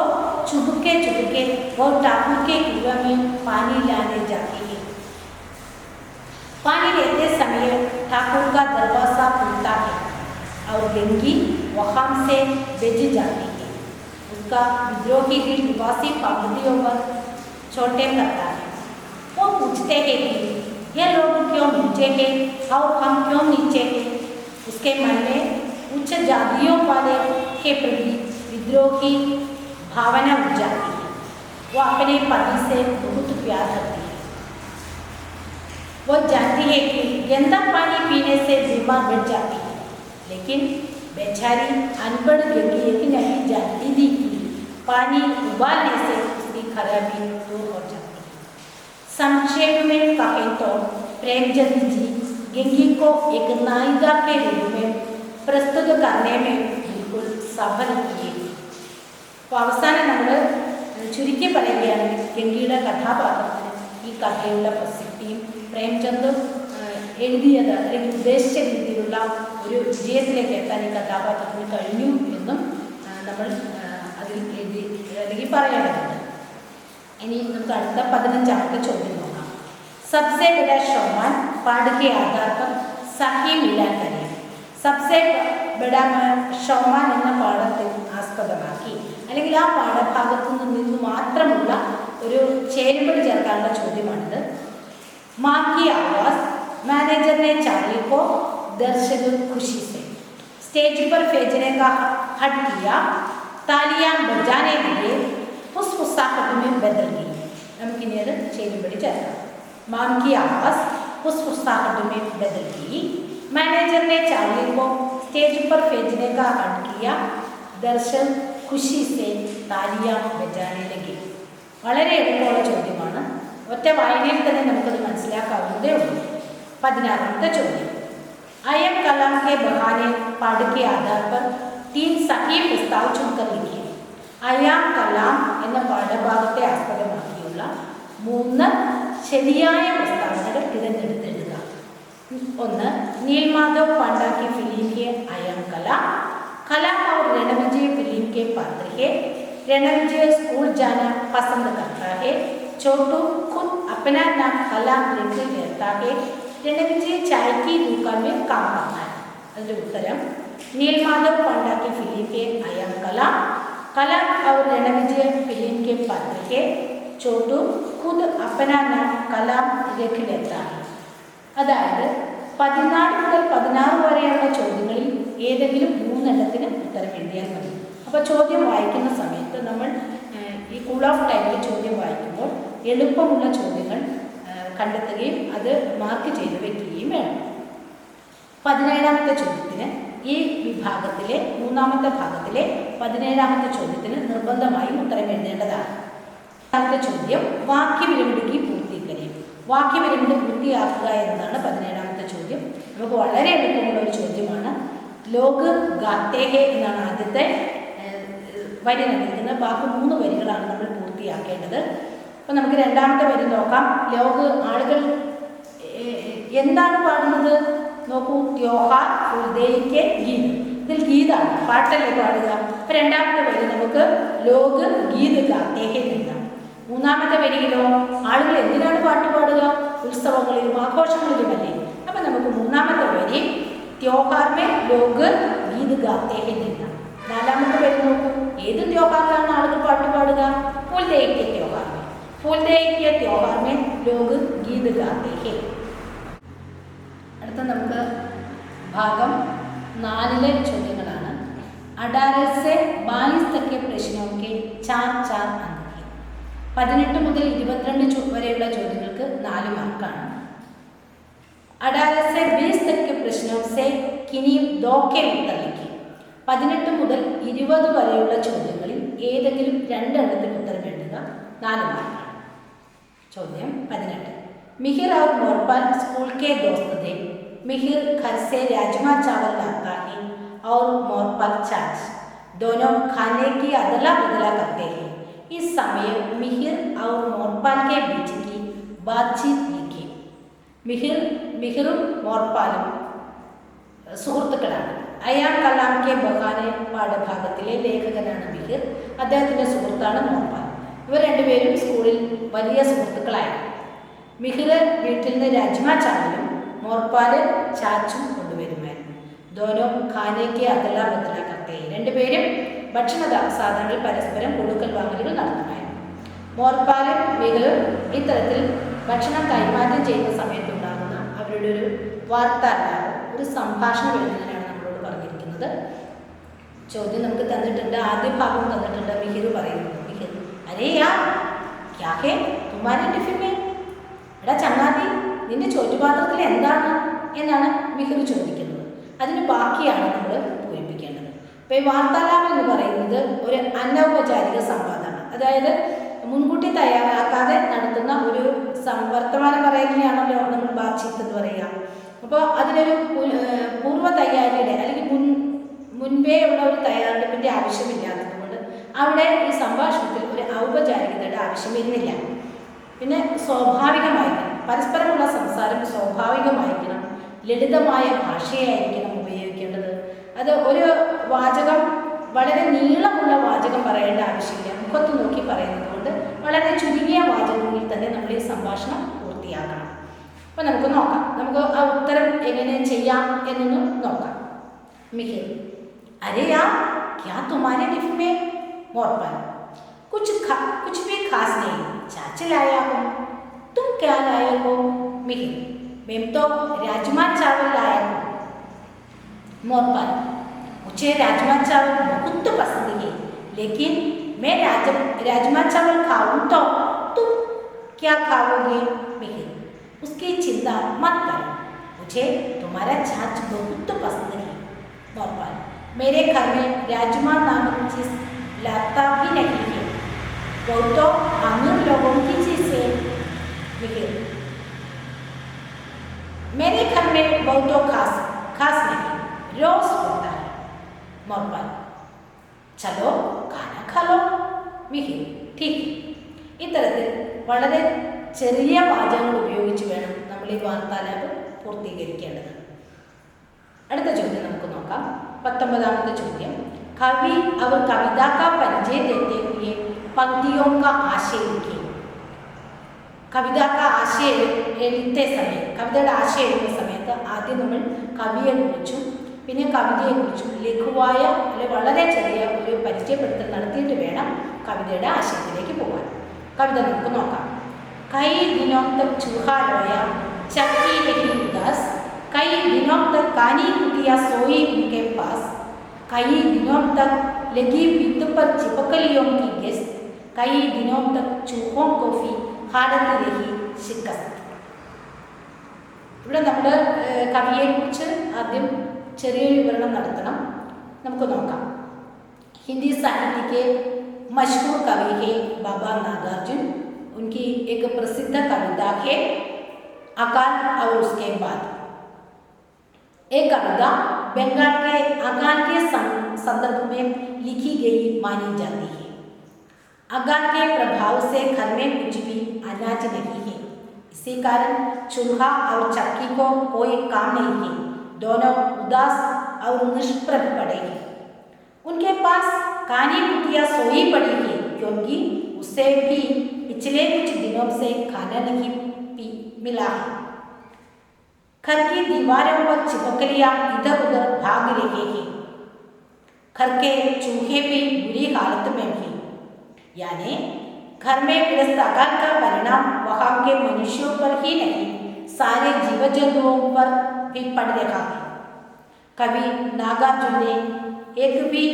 चुपके चुपके वो ठाकुर के कुएं में पानी लाने जाती है। पानी लेते समय ठाकुर का दरवाजा खुलता है और गंगी वहाँ से भेज जाती है। उसका विद्रोही दिल निवासी पाबंदियों पर छोटे करता है। वो पूछते हैं कि ये लोग क्यों नीचे हैं और हम क्यों नीचे हैं। उसके मन में उच्च जातियों वाले के प्रति विद्रोह की भावना उठ जाती है। वो अपने पति से बहुत प्यार करती है। वो जानती है कि गंदा पानी पीने से बीमार बढ़ जाती है, लेकिन बेचारी अनपढ़ गंगी एक नहीं जानती थी कि पानी उबालने से उसकी खराबी दूर हो जाती है। संक्षेप में कहें तो प्रेमचंद जी गंगी को एक नायिका के रूप में प्रस्तुत करने में बिल्कुल सफल किए। അപ്പോൾ അവസാനം നമ്മൾ ചുരുക്കി പറയുകയാണെങ്കിൽ ഗംഗയുടെ കഥാപാത്രത്തിന് ഈ കഥയുടെ പ്രസക്തിയും പ്രേംചന്ദ് എഴുതിയത് അല്ലെങ്കിൽ ഉദ്ദേശിച്ച രീതിയിലുള്ള ഒരു വിജയത്തിലേക്ക് എത്താൻ ഈ കഥാപാത്രത്തിന് കഴിഞ്ഞു എന്നും നമ്മൾ അതിൽ എഴുതി അല്ലെങ്കിൽ പറയേണ്ടതുണ്ട്. ഇനി നമുക്ക് അടുത്ത 15ാമത്തെ ചോദ്യം നോക്കാം. सबसे बड़ा शौमान पाठ के आधार पर सही मिलान करें. सबसे बड़ा शौमान എന്ന പാഠത്തെ ആസ്പദമാക്കി അല്ലെങ്കിൽ ആ പാഠഭാഗത്തു നിന്ന് മാത്രമുള്ള ഒരു ചേരുമ്പടി ചേർക്കാനുള്ള ചോദ്യമാണിത്. माँ की आवाज़ मैनेजर ने चार्ली को दर्शक खुशी से स्टेज पर भेजने का हट किया. तालियां बजाने लिए उस फुस्साहट में बदल गई. നമുക്കിനി അത് ചേരുമ്പടി ചേർക്കാം. माँ की आवाज़ उस फुस्साहट में बदल गई. मैनेजर ने चार्ली को स्टेज पर भेजने का हट किया. दर्शक खुशी से तालियां बजाने लगे. വളരെ എളുപ്പമുള്ള ചോദ്യമാണ്. ഒറ്റ വായനയിൽ തന്നെ നമുക്കത് മനസ്സിലാക്കാവുന്നതേ ഉള്ളൂ. 16ാമത്തെ ചോദ്യം. अयम कलाम के बहाने पाठ के आधार पर 3 सही प्रस्ताव चुनकर लिखिए. अयाम कलाम എന്ന പാഠഭാഗത്തെ ആസ്പദമാക്കിയുള്ള 3 ശരിയായ പ്രസ്താവനകൾ തിരഞ്ഞെടുത്തെഴുതുക. 1. नीलमाधव पांडा की फिल्म के अयम कलाम. कलाम और रणविजय फिल्म के पात्र है. रणविजय स्कूल जाना पसंद करता है. छोटू खुद अपना नाम कलाम लिख लेता है. रणविजय चाय की दुकान में काम करता है. അതിൻ്റെ ഉത്തരം नीलमाधव पांडा की फिल्म के अयम कलाम. कलाम और रणविजय फिल्म के पात्र है. छोटू खुद अपना नाम कलाम लिख लेता है. അതായത് 14 മുതൽ 16 വരെയുള്ള ചോദ്യങ്ങളിൽ ഏതെങ്കിലും 3 എണ്ണത്തിന് ഉത്തരം എഴുതിയാൽ മതി. അപ്പോൾ ചോദ്യം വായിക്കുന്ന സമയത്ത് നമ്മൾ ഈ കൂൾ ഓഫ് ടൈമിൽ ചോദ്യം വായിക്കുമ്പോൾ എളുപ്പമുള്ള ചോദ്യങ്ങൾ കണ്ടെത്തുകയും അത് മാർക്ക് ചെയ്ത് വയ്ക്കുകയും വേണം. 17ാമത്തെ ചോദ്യത്തിന് ഈ വിഭാഗത്തിലെ 3ാമത്തെ ഭാഗത്തിലെ 17ാമത്തെ ചോദ്യത്തിന് നിർബന്ധമായും ഉത്തരം എഴുതേണ്ടതാണ്. അടുത്ത ചോദ്യം വാക്യവിരമിടുക്കി പൂർത്തീകരിക്കും. വാക്യവിരമിട് പൂർത്തിയാക്കുക എന്നതാണ് 17ാമത്തെ ചോദ്യം. നമുക്ക് വളരെ എളുപ്പമുള്ള ഒരു ചോദ്യമാണ്. ലോക് ഗാത്തേഹെ എന്നാണ് ആദ്യത്തെ വരി നൽകിയിരിക്കുന്നത്. ബാക്കി 3 വരികളാണ് നമ്മൾ പൂർത്തിയാക്കേണ്ടത്. അപ്പോൾ നമുക്ക് രണ്ടാമത്തെ വരി നോക്കാം. ലോക് ആളുകൾ എന്താണ് പാടുന്നത് നോക്കൂ. ത്യോഹാർ ഫുൽദേയ്ക്ക് ഗീത്. ഇതിൽ ഗീതാണ്, പാട്ടല്ലേ പാടുക. അപ്പോൾ രണ്ടാമത്തെ വരി നമുക്ക് ലോക് ഗീത് ഗാത്തേഹെ എന്നാണ്. മൂന്നാമത്തെ വരിയിലോ ആളുകൾ എന്തിനാണ് പാട്ട് പാടുക? ഉത്സവങ്ങളിലും ആഘോഷങ്ങളിലുമല്ലേ. അപ്പം നമുക്ക് മൂന്നാമത്തെ വരി ത്യോഹാർ മേ ലോക് ഗീത് ഗാത്തേഹെ എന്നാണ്. നാലാമത്തെ വരി നോക്കൂ. ഏത് ത്യോഹാറിലാണ് ആളുകൾ പാട്ട് പാടുക? ഫുൽദേയ്ക്ക് ത്യോഹാർ മേ. ഫുൽദേയ്ക്ക് ത്യോഹാർ മേ ലോക് ഗീത് ഗാത്തേഹെ. അടുത്ത നമുക്ക് ഭാഗം 4 ചോദ്യങ്ങളാണ്. 18 से 22 तक के प्रश्नों के 4 अंक. 18 മുതൽ 22 വരെയുള്ള ചോദ്യങ്ങൾക്ക് 4 മാർക്കാണ്. 18 से 20 तक के प्रश्नों से किन्हीं 2 के उत्तर लिखिए. 18 മുതൽ 20 വരെയുള്ള ചോദ്യങ്ങളിൽ ഏതെങ്കിലും 2 എണ്ണത്തിന് ഉത്തരം എഴുതുക. 4 മാർക്കാണ്. ചോദ്യം 18. मिहिर और मोरपाल स्कूल के दोस्त थे. मिहिर घर से राजमा चावल लाता है और मोरपाल छाछ. दोनों खाने की अदला बदला करते हैं. इस समय मिहिर और मोरपाल के बीच की बातचीत लिखी. മിഹിറും മോർപ്പാലും സുഹൃത്തുക്കളാണ്. അയാം കലാം കെ ബഹാനെ പാഠഭാഗത്തിലെ ലേഖകനാണ് മിഹിർ. അദ്ദേഹത്തിൻ്റെ സുഹൃത്താണ് മോർപ്പാൽ. ഇവർ രണ്ടുപേരും സ്കൂളിൽ വലിയ സുഹൃത്തുക്കളായിരുന്നു. മിഹിർ വീട്ടിൽ നിന്ന് രാജ്മാ ചാവലും മോർപ്പാൽ ചാച്ചും കൊണ്ടുവരുമായിരുന്നു. ദോനോ ഖാനയ്ക്ക് അതല ബദല കർത്തേ. രണ്ടുപേരും ഭക്ഷണ സാധനങ്ങൾ പരസ്പരം കൊടുക്കൽ വാങ്ങലുകൾ നടത്തുമായിരുന്നു. മോർപ്പാലും മിഹിറും ഇത്തരത്തിൽ ഭക്ഷണം കൈമാറ്റം ചെയ്യുന്ന സമയത്തുണ്ടാകുന്ന അവരുടെ ഒരു വാർത്താലാപം, ഒരു സംഭാഷണം എഴുതുന്നതിനാണ് നമ്മളോട് പറഞ്ഞിരിക്കുന്നത്. ചോദ്യം നമുക്ക് തന്നിട്ടുണ്ട്. ആദ്യ ഭാഗം തന്നിട്ടുണ്ട്. മിഹിർ പറയുന്നത്, മിഹിർ അരേ യാ ക്യാ ഹേ തുമ്ഹാരെ ടിഫിൻ മേ. എടാ ചങ്ങാതി, നിന്റെ ചോറ്റുപാത്രത്തിൽ എന്താണ് എന്നാണ് മിഹിർ ചോദിക്കുന്നത്. അതിന് ബാക്കിയാണ് നമ്മൾ പൂരിപ്പിക്കേണ്ടത്. അപ്പോൾ ഈ വാർത്താലാപം എന്ന് പറയുന്നത് ഒരു അനൗപചാരിക സംവാദമാണ്. അതായത് മുൻകൂട്ടി തയ്യാറാക്കാതെ നടത്തുന്ന ഒരു വർത്തമാനം പറയുകയാണല്ലോ നമ്മൾ ബാത്ചീത്ത് എന്ന് പറയുക. അപ്പോൾ അതിനൊരു പൂർവ്വ തയ്യാറിയുടെ അല്ലെങ്കിൽ മുൻപേ ഉള്ള ഒരു തയ്യാറെടുപ്പിൻ്റെ ആവശ്യമില്ലാത്തതുകൊണ്ട് അവിടെ ഈ സംഭാഷണത്തിൽ ഒരു ഔപചാരികതയുടെ ആവശ്യം വരുന്നില്ല. പിന്നെ സ്വാഭാവികമായിരിക്കണം, പരസ്പരമുള്ള സംസാരം സ്വാഭാവികമായിരിക്കണം, ലളിതമായ ഭാഷയായിരിക്കണം ഉപയോഗിക്കേണ്ടത്. അത് ഒരു വാചകം വളരെ നീളമുള്ള വാചകം പറയേണ്ട ആവശ്യമില്ല. മുഖത്ത് നോക്കി പറയുന്നത് കൊണ്ട് വളരെ ചുരുങ്ങിയ വാചകങ്ങളിൽ തന്നെ നമ്മൾ ഈ സംഭാഷണം പൂർത്തിയാക്കണം. അപ്പോൾ നമുക്ക് നോക്കാം, നമുക്ക് ആ ഉത്തരം എങ്ങനെ ചെയ്യാം എന്നൊന്ന് നോക്കാം. മിഹിർ अरे यार क्या तुम्हारे टिफिन में? मोरपाल कुछ भी खास नहीं, चाचा लाया हूँ. तुम क्या लाए हो? मिहिर मैं तो राजमा चावल लाया हूँ. मोरपाल मुझे राजमा चावल बहुत पसंद है, लेकिन मैं राजमा चावल खाऊं तो तुम क्या खाओगे? मिहिर उसकी चिंता मत करो, मुझे तुम्हारा छाछ बहुत पसंद है. मोरपाल मेरे घर में राजमा नामक चीज़ लाता भी नहीं है, वो तो अमीर लोगों की चीज़ है. मिहिर मेरे घर में वो तो खास नहीं, रोज होता है. मोरपाल चलो खाना खा लो. मिहिर ठीक. ഇത്തരത്തിൽ വളരെ ചെറിയ വാചകങ്ങൾ ഉപയോഗിച്ച് വേണം നമ്മൾ ഈ വാർത്താലാപം പൂർത്തീകരിക്കേണ്ടത്. അടുത്ത ചോദ്യം നമുക്ക് നോക്കാം. 19ാമത്തെ ചോദ്യം. കവി അവർ കവിത का परिचय देते हुए पंक्तियों का आशय लिखे. കവിത का आशय എഴുത്തെ സമയം, കവിതയുടെ ആശയം എഴുതുന്ന സമയത്ത് ആദ്യം നമ്മൾ കവിയെക്കുറിച്ചും പിന്നെ കവിതയെക്കുറിച്ചും ലഘുവായ അല്ലെങ്കിൽ വളരെ ചെറിയ ഒരു പരിചയപ്പെടുത്തൽ നടത്തിയിട്ട് വേണം കവിതയുടെ ആശയത്തിലേക്ക് പോകാൻ. കവിത നമുക്ക് നോക്കാം. കൈ ദിനോं तक चूहा रोया, चक्की रही उदास, कई दिनों तक कानी कुटिया सोई उनके पास, कई दिनों तक लगी भित्त पर चिपकलियों की गेस्ट, कई दिनों तक चूहों को भी हालत रही शिकस्त. ഇവിടെ നമ്മൾ കവിയെക്കുറിച്ച് ആദ്യം ചെറിയൊരു വിവരണം നടത്തണം. നമുക്ക് നോക്കാം. ഹിന്ദി സാഹിത്യ के मशहूर कवि है बाबा नागार्जुन। उनकी एक प्रसिद्ध कविता है अकाल और उसके बाद। एक कविता बंगाल के अकाल के संदर्भ में लिखी गई मानी जाती है। अकाल के प्रभाव से घर में कुछ भी अनाज नहीं है, इसी कारण चूल्हा और चक्की को कोई काम नहीं है, दोनों उदास और निष्प्रभ पड़े हैं। उनके पास कानी कुटिया सोई पड़ी है, क्योंकि उसे भी पिछले कुछ दिनों से खाना नहीं मिला है। घर की दीवारों पर छिपकलियां इधर उधर भाग रहे हैं। घर के चूहे भी बुरी हालत में हैं। यानी घर में ग्रस्त अकाल का परिणाम वहां के मनुष्यों पर ही नहीं, सारे जीव जंतुओं पर भी पड़ रहा है। कवि नागार्जुन ने एक भी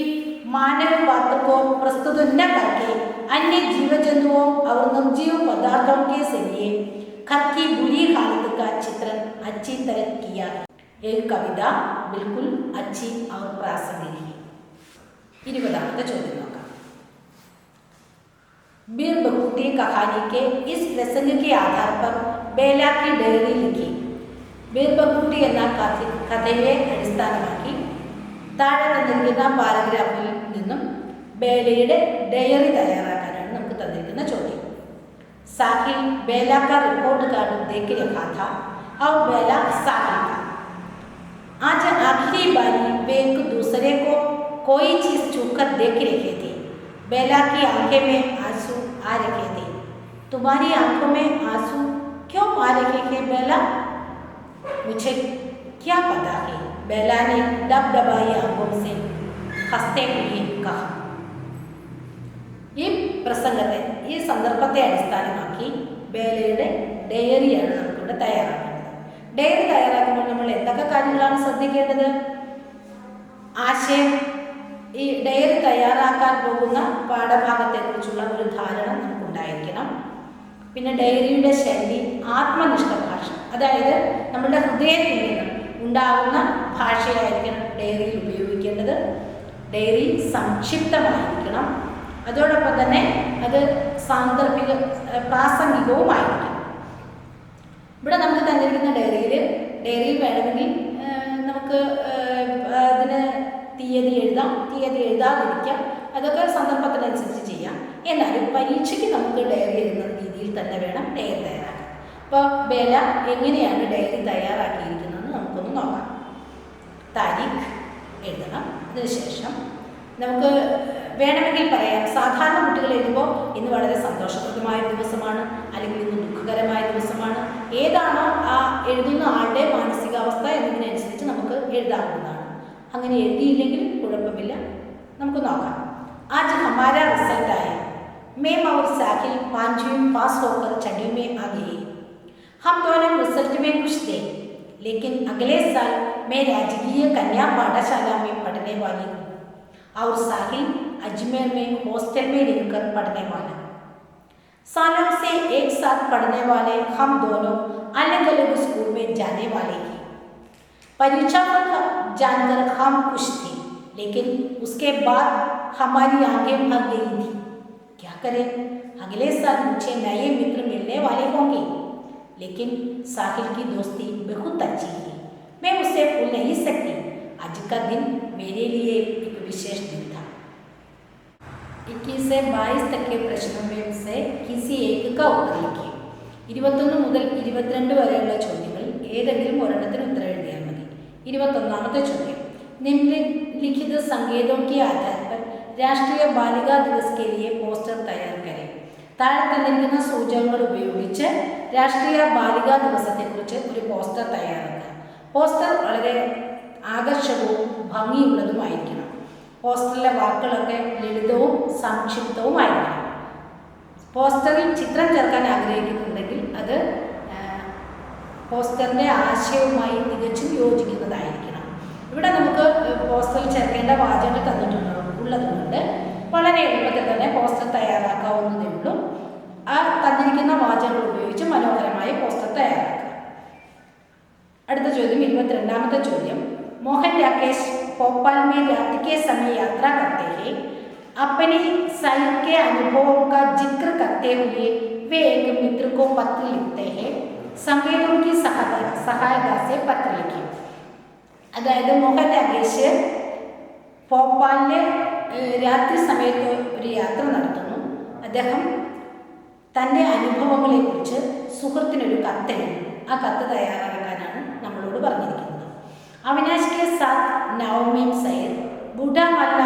मानववाद को प्रस्तुत न करके अन्य जीव जंतुओं और निर्जीव पदार्थों के जरिए घर की बुरी हालत का चित्रण अच्छी तरह किया है। एक कविता बिल्कुल अच्छी और प्रासंगिक है। 20ാമത്തെ ചോദ്യം നോക്കാം। बीर बखूटी कहानी के इस प्रसंग के आधार पर बेला की डायरी लिखी। बीर बखूटी എന്ന കഥയെ അടിസ്ഥാനമാക്കി താഴെ തന്നിരിക്കുന്ന പാരഗ്രാഫിൽ നിന്നും ബേലയുടെ ഡയറി തയ്യാറാക്കാനാണ് നമുക്ക് തന്നിരിക്കുന്ന ചോദ്യം। साहिल बेला का रिपोर्ट कार्ड देख रखा था और बेला साहिल था। आज आखिरी बारी वे एक दूसरे को कोई चीज छूकर देख रहे थे। बेला की आंखें में आंसू आ रहे थे। तुम्हारी आंखों में आंसू क्यों आ रहे हैं बेला? मुझे क्या पता है, बेला ने डबडबाई आंखों से हंसते हुए कहा। ഈ പ്രസംഗത്തെ ഈ സന്ദർഭത്തെ അടിസ്ഥാനമാക്കി ബേലയുടെ ഡയറിയാണ് നമുക്കിവിടെ തയ്യാറാക്കുന്നത്. ഡയറി തയ്യാറാക്കുമ്പോൾ നമ്മൾ എന്തൊക്കെ കാര്യങ്ങളാണ് ശ്രദ്ധിക്കേണ്ടത്? ആശയം, ഈ ഡയറി തയ്യാറാക്കാൻ പോകുന്ന പാഠഭാഗത്തെക്കുറിച്ചുള്ള ഒരു ധാരണ നമുക്കുണ്ടായിരിക്കണം. പിന്നെ ഡയറിയുടെ ശൈലി ആത്മനിഷ്ഠ ഭാഷ, അതായത് നമ്മുടെ ഹൃദയത്തിൽ നിന്ന് ഉണ്ടാകുന്ന ഭാഷയായിരിക്കണം ഡയറിയിൽ ഉപയോഗിക്കേണ്ടത്. ഡയറി സംക്ഷിപ്തമായിരിക്കണം, അതോടൊപ്പം തന്നെ അത് പ്രാസംഗികവുമായിരിക്കും. ഇവിടെ നമുക്ക് തന്നിരിക്കുന്ന ഡയറിയിൽ വേണമെങ്കിൽ നമുക്ക് അതിന് തീയതി എഴുതാതിരിക്കാം, അതൊക്കെ സന്ദർഭത്തിനനുസരിച്ച് ചെയ്യാം. എന്നാലും പരീക്ഷയ്ക്ക് നമുക്ക് ഡയറി എഴുതുന്ന രീതിയിൽ തന്നെ വേണം ഡയറി തയ്യാറാക്കാൻ. അപ്പോൾ ബേല എങ്ങനെയാണ് ഡയറി തയ്യാറാക്കിയിരിക്കുന്നതെന്ന് നമുക്കൊന്ന് നോക്കാം. താരീഖ് എഴുതണം. അതിനുശേഷം നമുക്ക് വേണമെങ്കിൽ പറയാം, സാധാരണ കുട്ടികൾ എഴുതുമ്പോൾ ഇന്ന് വളരെ സന്തോഷപ്രദമായ ദിവസമാണ്, അല്ലെങ്കിൽ ഇന്ന് ദുഃഖകരമായ ദിവസമാണ്. ഏതാണോ ആ എഴുതുന്ന ആളുടെ മാനസികാവസ്ഥ എന്നതിനനുസരിച്ച് നമുക്ക് എഴുതാവുന്നതാണ്. അങ്ങനെ എഴുതിയില്ലെങ്കിലും കുഴപ്പമില്ല, നമുക്ക് നോക്കാം. आज हमारा रिजल्ट आया। मैं और साहिल 5वीं पास होकर 6वीं में आ गए। हम दोनों रिजल्ट में खुश थे, लेकिन अगले साल मैं राजकीय कन्या पाठशाला में पढ़ने वाली हूँ और साहिल अजमेर में हॉस्टल में रहकर पढ़ने वाला। सालों से एक साथ पढ़ने वाले हम दोनों अलग अलग स्कूल में जाने वाले हैं। परीक्षा पर जानकर हम खुश थे, लेकिन उसके बाद हमारी आंखें भर गई थी। क्या करें, अगले साल मुझे नए मित्र मिलने वाले होंगे, लेकिन साहिल की दोस्ती बहुत अच्छी है, मैं उसे भूल नहीं सकती। आज का दिन मेरे लिए एक विशेष दिन था। 21 से 22 तक के प्रश्नों में से किसी एक का उत्तर लिखिए. 21 മുതൽ 22 വരെയുള്ള ചോദ്യങ്ങളിൽ ഏതെങ്കിലും ഒരെണ്ണത്തിന് ഉത്തരം എഴുതിയാൽ മതി. 21ാമത്തെ ചോദ്യം, निम्नलिखित संकेतों के आधार पर राष्ट्रीय बालिका दिवस के लिए पोस्टर तैयार करें. താഴെ തന്നിരിക്കുന്ന സൂചകങ്ങൾ ഉപയോഗിച്ച് രാഷ്ട്രീയ ബാലികാ ദിവസത്തെക്കുറിച്ച് ഒരു പോസ്റ്റർ തയ്യാറാക്കുക. പോസ്റ്റർ വളരെ ആകർഷകവും ഭംഗിയുള്ളതുമായിരിക്കണം. പോസ്റ്ററിലെ വാക്കുകളൊക്കെ ലളിതവും സംക്ഷിപ്തവുമായിരിക്കണം. പോസ്റ്ററിൽ ചിത്രം ചേർക്കാൻ ആഗ്രഹിക്കുന്നുണ്ടെങ്കിൽ അത് പോസ്റ്ററിൻ്റെ ആശയവുമായി തികച്ചും യോജിക്കുന്നതായിരിക്കണം. ഇവിടെ നമുക്ക് പോസ്റ്ററിൽ ചേർക്കേണ്ട വാചകങ്ങൾ ഉള്ളതുകൊണ്ട് വളരെ എളുപ്പത്തിൽ തന്നെ പോസ്റ്റർ തയ്യാറാക്കാവുന്നതേ ഉള്ളൂ. ആ തന്നിരിക്കുന്ന വാചകങ്ങൾ ഉപയോഗിച്ച് മനോഹരമായ പോസ്റ്റർ തയ്യാറാക്കുക. അടുത്ത ചോദ്യം, 22ാമത്തെ ചോദ്യം, मोहन राकेश भोपाल में रात के समय यात्रा करते हैं, अपनी साइड के अनुभवों का जिक्र करते हुए वे एक मित्र को पत्र लिखते हैं. संगीतों की सहायता से पत्र लिखे. അതായത് മോഹൻ രാകേഷ് ഭോപ്പാലിലെ രാത്രി സമയത്ത് ഒരു യാത്ര നടത്തുന്നു. അദ്ദേഹം തൻ്റെ അനുഭവങ്ങളെക്കുറിച്ച് സുഹൃത്തിനൊരു കത്തെഴുതുന്നു. ആ കത്ത് തയ്യാറാക്കാനാണ് നമ്മളോട് പറഞ്ഞിരിക്കുന്നത്. അവിനാശ് കെ സാത്ത് നവമീം സയ്യിദ്, ബുഡ മല്ല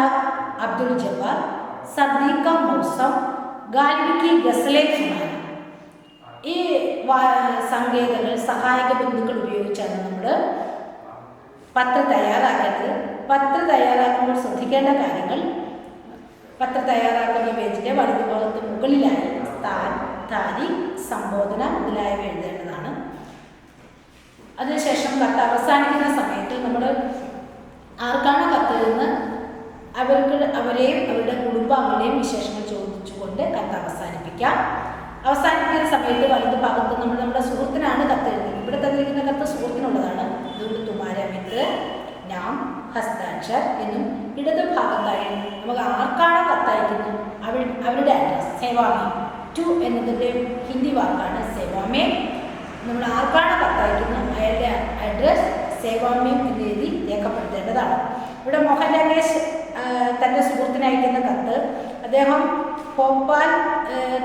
അബ്ദുൽ ജബ്ബാർ, സദ്ദീഖ മൗസം, ഗാലിബ് की ഗസലെ സുനാന. ഈ സങ്കേതങ്ങൾ സഹായക ബന്ധുക്കൾ ഉപയോഗിച്ചാണ് നമ്മൾ പത്രം തയ്യാറാക്കേണ്ടത്. പത്രം തയ്യാറാക്കുമ്പോൾ ശ്രദ്ധിക്കേണ്ട കാര്യങ്ങൾ: പത്രം തയ്യാറാക്കുന്ന പേജിൻ്റെ വലതുഭാഗത്ത് മുകളിലായി സ്ഥാൻ, താരിഖ്, സംബോധന മുതലായവ എഴുതേണ്ടതാണ്. അതിനുശേഷം കത്ത് അവസാനിക്കുന്ന സമയത്ത് നമ്മൾ ആർക്കാണ് കത്തെഴുതുന്ന അവരെയും അവരുടെ കുടുംബാംഗങ്ങളെയും വിശേഷങ്ങൾ ചോദിച്ചുകൊണ്ട് കത്ത് അവസാനിപ്പിക്കാം. അവസാനിപ്പിക്കുന്ന സമയത്ത് വലതു ഭാഗത്ത് നമ്മൾ നമ്മുടെ സുഹൃത്തിനാണ് കത്തെഴുതുന്നത്. ഇവിടെ തന്നിരിക്കുന്ന കത്ത് സുഹൃത്തിനുള്ളതാണ്. അതുകൊണ്ട് തുമാര മിത്ര, നാം, ഹസ്താക്ഷർ എന്നും ഇടതു ഭാഗത്തായി നമുക്ക് ആർക്കാണ് കത്തയക്കുന്നത് അവരുടെ അഡ്രസ് സേവാമേ. ടു എന്നതിൻ്റെ ഹിന്ദി വാക്കാണ് സേവാമേ. നമ്മൾ ആർക്കാണ് കത്തയക്കുന്നത് അയാളുടെ അഡ്രസ് സേവാമേ എന്ന് എഴുതി രേഖപ്പെടുത്തേണ്ടതാണ്. ഇവിടെ മോഹൻ രാകേഷ് തൻ്റെ സുഹൃത്തിന് അയക്കുന്ന കത്ത് അദ്ദേഹം ഭോപ്പാൽ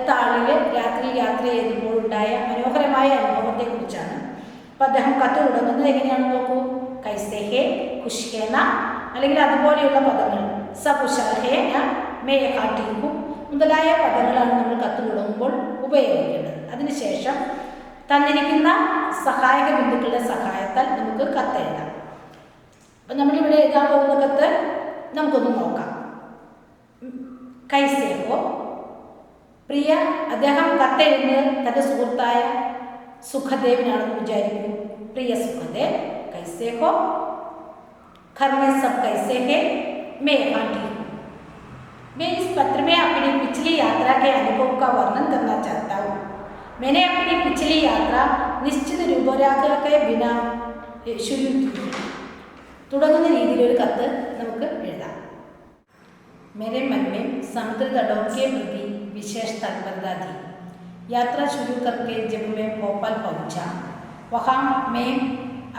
താളിൽ രാത്രി യാത്ര ചെയ്തപ്പോൾ ഉണ്ടായ മനോഹരമായ അനുഭവത്തെക്കുറിച്ചാണ്. അപ്പോൾ അദ്ദേഹം കത്ത് തുടങ്ങുന്നത് എങ്ങനെയാണെന്ന് നോക്കൂ. കൈസേ ഹേ, ഖുഷ് ഹേ ന, അല്ലെങ്കിൽ അതുപോലെയുള്ള പദങ്ങൾ, സ കുശൽ ഹേ ന, മേ ഹാട്ടിക്കും മുതലായ പദങ്ങളാണ് നമ്മൾ കത്ത് തുടങ്ങുമ്പോൾ ഉപയോഗിക്കേണ്ടത്. അതിനുശേഷം തന്നിരിക്കുന്ന സഹായക ബന്ധുക്കളുടെ സഹായത്താൽ നമുക്ക് കത്തെഴുതാം. അപ്പം നമ്മളിവിടെ എഴുതാൻ പോകുന്ന കത്ത് നമുക്കൊന്ന് നോക്കാം. കൈസേ ഹോ, പ്രിയ, അദ്ദേഹം കത്തെഴുതുന്നത് തൻ്റെ സുഹൃത്തായ സുഖദേവിനാണെന്ന് വിചാരിക്കുന്നു. പ്രിയ സുഖദേവ്, कैसे हो? घर में सब कैसे हैं? मैं यहाँ ठीक हूँ. मैं इस पत्र में अपनी पिछली यात्रा के अनुभव का वर्णन करना चाहता हूँ. मैंने अपनी पिछली यात्रा निश्चित रूपरेखा के बिना शुरू की. തുടങ്ങുന്ന രീതിയിലൊരു കത്ത് നമുക്ക് എഴുതാം. मेरे मन में समुद्र तटों के प्रति विशेष तत्परता थी. यात्रा शुरू करके जब मैं भोपाल पहुँचा, वहाँ मैं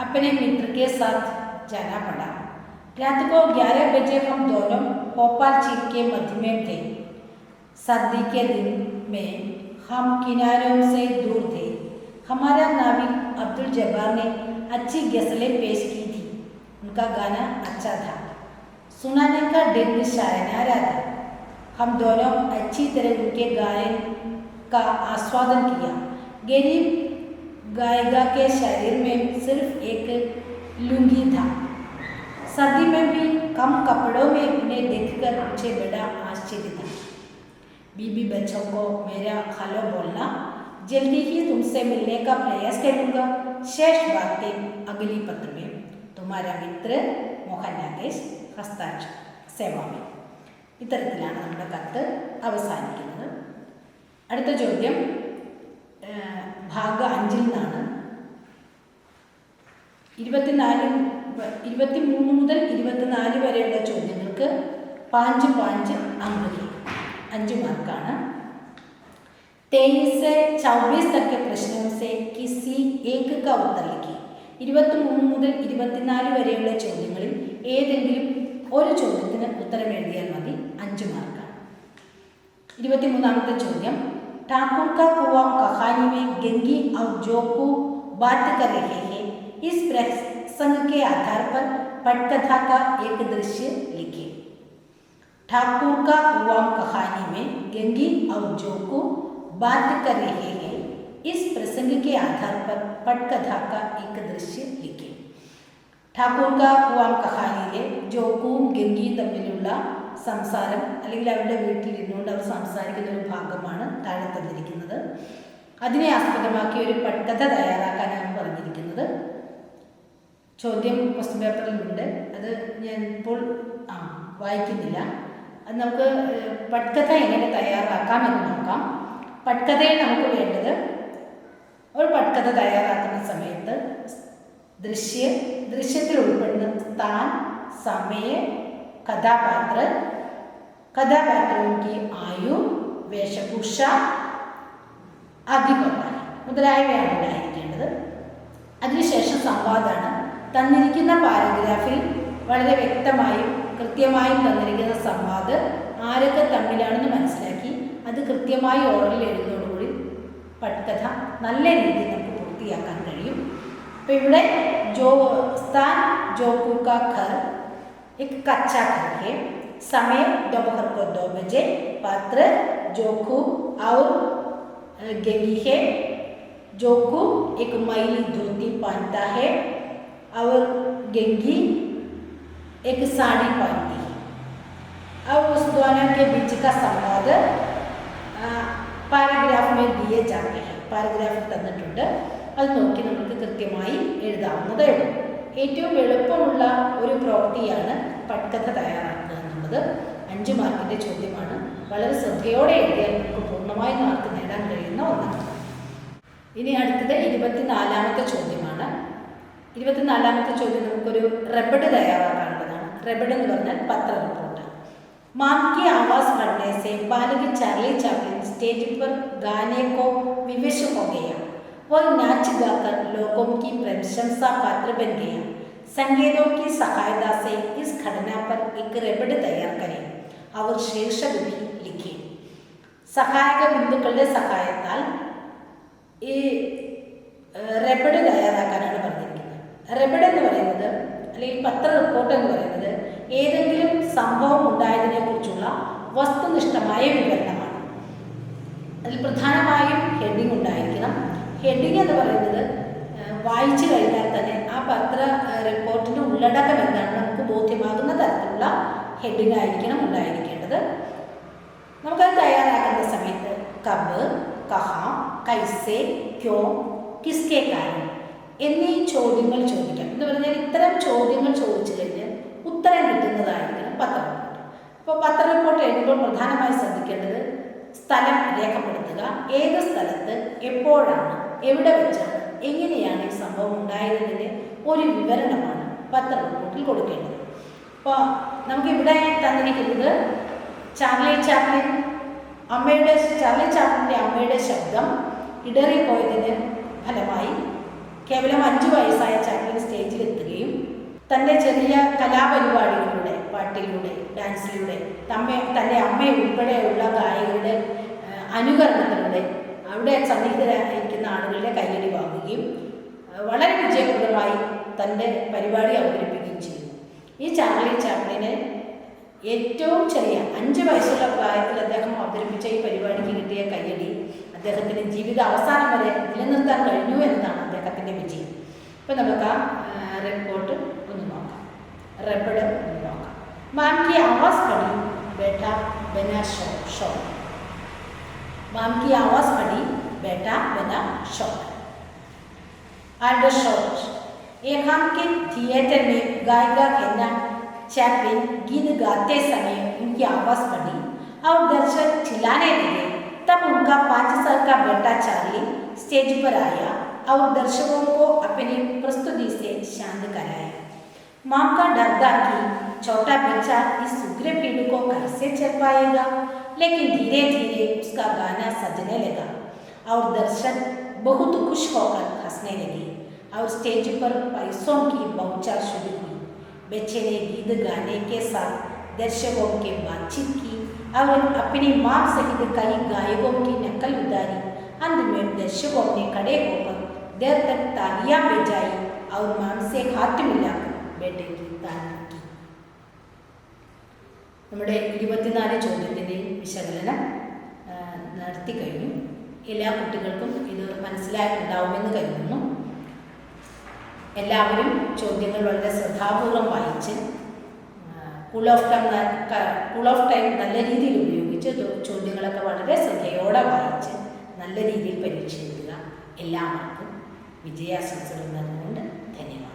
अपने मित्र के साथ जाना पड़ा. रात को 11 बजे हम दोनों भोपाल झील के मध्य में थे. सर्दी के दिन में हम किनारों से दूर थे. हमारा नाविक अब्दुल जब्बार ने अच्छी गज़लें पेश की थी. उनका गाना अच्छा था. सुनाने का ढंग शायराना था. हम दोनों अच्छी तरह उनके गायन का आस्वादन किया. गरीब गायिका के शरीर में सिर्फ एक लुंगी था. सर्दी में भी कम कपड़ों में उन्हें देखकर मुझे बड़ा आश्चर्य था. बीबी बच्चों को मेरा हेलो बोलना. जल्दी ही तुमसे मिलने का प्रयास करूँगा. शेष बातें अगली पत्र में. तुम्हारा मित्र മോഹൻ രാകേഷ്, ഹസ്താക്ഷർ, സേവാമേ. ഇത്തരത്തിലാണ് നമ്മുടെ കത്ത് അവസാനിക്കുന്നത്. അടുത്ത ചോദ്യം ഭാഗം 5 നിന്നാണ്. 23 മുതൽ 24 വരെയുള്ള ചോദ്യങ്ങൾക്ക് 5 അങ്ക് 5 മാർക്കാണ്. 23 से 24 तक के प्रश्नों से किसी एक का उत्तर लिखिए. 23 മുതൽ 24 വരെയുള്ള ചോദ്യങ്ങളിൽ ഏതെങ്കിലും ഒരു ചോദ്യത്തിന് ഉത്തരം എഴുതിയാൽ മതി. 5 മാർക്കാണ്. 23ാമത്തെ ചോദ്യം, ठाकुर का कुआं कहानी में गंगी और जोकू बात कर रहे हैं. इस प्रसंग के आधार पर पटकथा का एक दृश्य लिखिए. ठाकुर का कुआं कहानी में गंगी और जोकू बात कर रहे हैं. इस प्रसंग के आधार पर पटकथा का एक दृश्य लिखिए. ठाकुर का कुआं കഹാനിയിലെ ജോക്കുവും ഗംഗയും തമ്മിലുള്ള സംസാരം അല്ലെങ്കിൽ അവരുടെ വീട്ടിൽ ഇരുന്നുകൊണ്ട് അവർ സംസാരിക്കുന്ന ഒരു ഭാഗമാണ് താഴെ തന്നിരിക്കുന്നത്. അതിനെ ആസ്പദമാക്കി ഒരു പട്കഥ തയ്യാറാക്കാനാണ് പറഞ്ഞിരിക്കുന്നത്. ചോദ്യം ക്വസ്റ്റ്യൻ പേപ്പറിലുണ്ട്. അത് ഞാൻ ഇപ്പോൾ വായിക്കുന്നില്ല. അത് നമുക്ക് പട്കഥ എങ്ങനെ തയ്യാറാക്കാം എന്ന് നോക്കാം. പട്കഥയിൽ നമുക്ക് വേണ്ടത്, ഒരു പട്കഥ തയ്യാറാക്കുന്ന സമയത്ത് ദൃശ്യത്തിൽ ഉൾപ്പെടുന്ന സ്ഥാൻ, സമയ, കഥാപാത്ര, कथापात्रों की आयु, वेशभूषा आदि होता है മുതലായവയാണ് ഉണ്ടായിരിക്കേണ്ടത്. അതിനുശേഷം സംവാദമാണ്. തന്നിരിക്കുന്ന പാരഗ്രാഫിൽ വളരെ വ്യക്തമായും കൃത്യമായും തന്നിരിക്കുന്ന സംവാദം ആരൊക്കെ തമ്മിലാണെന്ന് മനസ്സിലാക്കി അത് കൃത്യമായി ഓർഡറിൽ എഴുതുന്നതോടുകൂടി പട്കഥ നല്ല രീതിയിൽ നമുക്ക് പൂർത്തിയാക്കാൻ കഴിയും. അപ്പോൾ ഇവിടെ സ്ഥാൻ जोकू का घर एक कच्चा घर है. समय दोपहर को 2 बजे. पात्र जोकू और गेगी है. जोकू एक मैली धोती पहनता है और गेंगी एक साड़ी पहनती है. अब उस दोनों के बीच का संवाद പാരഗ്രാഫ് में दिए जाते हैं. പാരഗ്രാഫിൽ തന്നിട്ടുണ്ട്. അത് നോക്കി നമുക്ക് കൃത്യമായി എഴുതാവുന്നതേ ഉള്ളൂ. ഏറ്റവും എളുപ്പമുള്ള ഒരു പ്രവൃത്തിയാണ് പട്കഥ തയ്യാറാക്കുക എന്നുള്ളത്. 5 മാർക്കിൻ്റെ ചോദ്യമാണ്. വളരെ ശ്രദ്ധയോടെ എഴുതിയാൽ നമുക്ക് പൂർണ്ണമായി മാർക്ക് നേടാൻ കഴിയുന്ന ഒന്നാണ്. ഇനി അടുത്തത് 24ാമത്തെ ചോദ്യമാണ്. 24ാമത്തെ ചോദ്യം നമുക്കൊരു റെബഡ് തയ്യാറാക്കാനുള്ളതാണ്. റെബഡ് എന്ന് പറഞ്ഞാൽ പത്ര റിപ്പോർട്ട്. मां की आवाज़ पढ़ने से बालक चार्ली चैपलिन स्टेज पर गाने को विवश हो गया. वह नाच गाकर लोगों की प्रशंसा पात्र बन गया. संकेतों की सहायता से इस घटना पर एक रेबड तैयार करें और शीर्षक भी लिखें. സഹായക ബിന്ദുക്കളുടെ സഹായത്താൽ ഈ റെബഡ് തയ്യാറാക്കാനാണ് പറഞ്ഞിരിക്കുന്നത്. റെബഡ് എന്ന് പറയുന്നത് അല്ലെങ്കിൽ പത്ര റിപ്പോർട്ട് എന്ന് പറയുന്നത് ഏതെങ്കിലും സംഭവം ഉണ്ടായതിനെക്കുറിച്ചുള്ള വസ്തുനിഷ്ഠമായ വിവരണമാണ്. അതിൽ പ്രധാനമായും ഹെഡിങ് ഉണ്ടായിരിക്കണം. ഹെഡിങ് എന്ന് പറയുന്നത് വായിച്ചു കഴിഞ്ഞാൽ തന്നെ ആ പത്ര റിപ്പോർട്ടിൻ്റെ ഉള്ളടക്കം എന്താണെന്ന് നമുക്ക് ബോധ്യമാകുന്ന തരത്തിലുള്ള ഹെഡിങ് ആയിരിക്കണം ഉണ്ടായിരിക്കേണ്ടത്. നമുക്കത് തയ്യാറാക്കുന്ന സമയത്ത് കബ്, കഹാം, കൈസെ, ക്യോ, കിസ്കെ കാരണം എന്നീ ചോദ്യങ്ങൾ ചോദിക്കാം. എന്ന് പറഞ്ഞാൽ ഇത്തരം ചോദ്യങ്ങൾ ചോദിച്ചു കഴിഞ്ഞാൽ ഉത്തരം കിട്ടുന്നതായിരിക്കണം പത്ര റിപ്പോർട്ട്. അപ്പോൾ പത്ര റിപ്പോർട്ട് എഴുതുമ്പോൾ പ്രധാനമായി ശ്രദ്ധിക്കേണ്ടത് സ്ഥലം രേഖപ്പെടുത്തുക. ഏത് സ്ഥലത്ത്, എപ്പോഴാണ്, എവിടെ വെച്ചാണ്, എങ്ങനെയാണ് ഈ സംഭവം ഉണ്ടായതിൻ്റെ ഒരു വിവരണമാണ് പത്ര റിപ്പോർട്ടിൽ കൊടുക്കേണ്ടത്. അപ്പോൾ നമുക്കിവിടെ തന്നിരിക്കുന്നത് ചാർലി ചാപ്ലിൻ്റെ അമ്മയുടെ ശബ്ദം ഇടറിപ്പോയതിന് ഫലമായി കേവലം 5 വയസ്സായ ചാപ്ലിൻ സ്റ്റേജിലെത്തുകയും തൻ്റെ ചെറിയ കലാപരിപാടികളിലൂടെ, പാട്ടിലൂടെ, ഡാൻസിലൂടെ, തൻ്റെ അമ്മയുൾപ്പെടെയുള്ള ഗായകരുടെ അനുകരണത്തിലൂടെ അവിടെ സന്നിഹിതരായിരിക്കുന്ന ആളുകളുടെ കയ്യടി വാങ്ങുകയും വളരെ വിജയപ്രദമായി തൻ്റെ പരിപാടി അവതരിപ്പിക്കുകയും ചെയ്തു. ഈ ചാർലി ചാപ്ലിന് ഏറ്റവും ചെറിയ 5 വയസ്സുള്ള പ്രായത്തിൽ അദ്ദേഹം അവതരിപ്പിച്ച ഈ പരിപാടിക്ക് കിട്ടിയ കയ്യടി അദ്ദേഹത്തിൻ്റെ ജീവിത അവസാനം വരെ നിലനിർത്താൻ കഴിഞ്ഞു എന്നതാണ് അദ്ദേഹത്തിൻ്റെ വിജയം. ഇപ്പം നമുക്ക് ആ റിപ്പോർട്ട് ഒന്ന് നോക്കാം. റെബഡ് ഒന്ന് നോക്കാം. മാം की आवाज़ पड़ी बेटा बिना शौक. माम की आवाज़ पड़ी बेटा बिना शौक. आल्डर शॉर्ट. एहाम के थिएटर में गायिका हेना चैपलिन गीत गाते समय उनकी आवाज़ पड़ी और दर्शक चिल्लाने लगे. तब उनका 5 साल का बेटा चार्ली स्टेज पर आया और दर्शकों को अपनी प्रस्तुति से शांत कराया. माँ का डर था कि छोटा बच्चा इस उग्र भीड़ को कैसे चल पाएगा, लेकिन धीरे धीरे उसका गाना सजने लगा और दर्शक बहुत खुश होकर हंसने लगे और स्टेज पर पैसों की बौछार शुरू हुई. बच्चे ने गीत गाने के साथ दर्शकों के बातचीत की और अपनी माँ सहित कई गायकों की नकल उतारी. अंत में दर्शकों ने खड़े होकर देर तक तालियां बजाई और माँ से हाथ मिलाकर बेटे की तारीफ की. നമ്മുടെ 24 ചോദ്യത്തിൻ്റെയും വിശകലനം നടത്തി കഴിഞ്ഞു. എല്ലാ കുട്ടികൾക്കും ഇത് മനസ്സിലായിട്ടുണ്ടാവുമെന്ന് കരുതുന്നു. എല്ലാവരും ചോദ്യങ്ങൾ വളരെ ശ്രദ്ധാപൂർവം വായിച്ച് കൂൾ ഓഫ് ടൈം നല്ല രീതിയിൽ ഉപയോഗിച്ച് ചോദ്യങ്ങളൊക്കെ വളരെ ശ്രദ്ധയോടെ വായിച്ച് നല്ല രീതിയിൽ പരീക്ഷ എഴുതുക. എല്ലാവർക്കും വിജയാശംസകൾ നൽകുന്നുണ്ട്. ധന്യവാദം.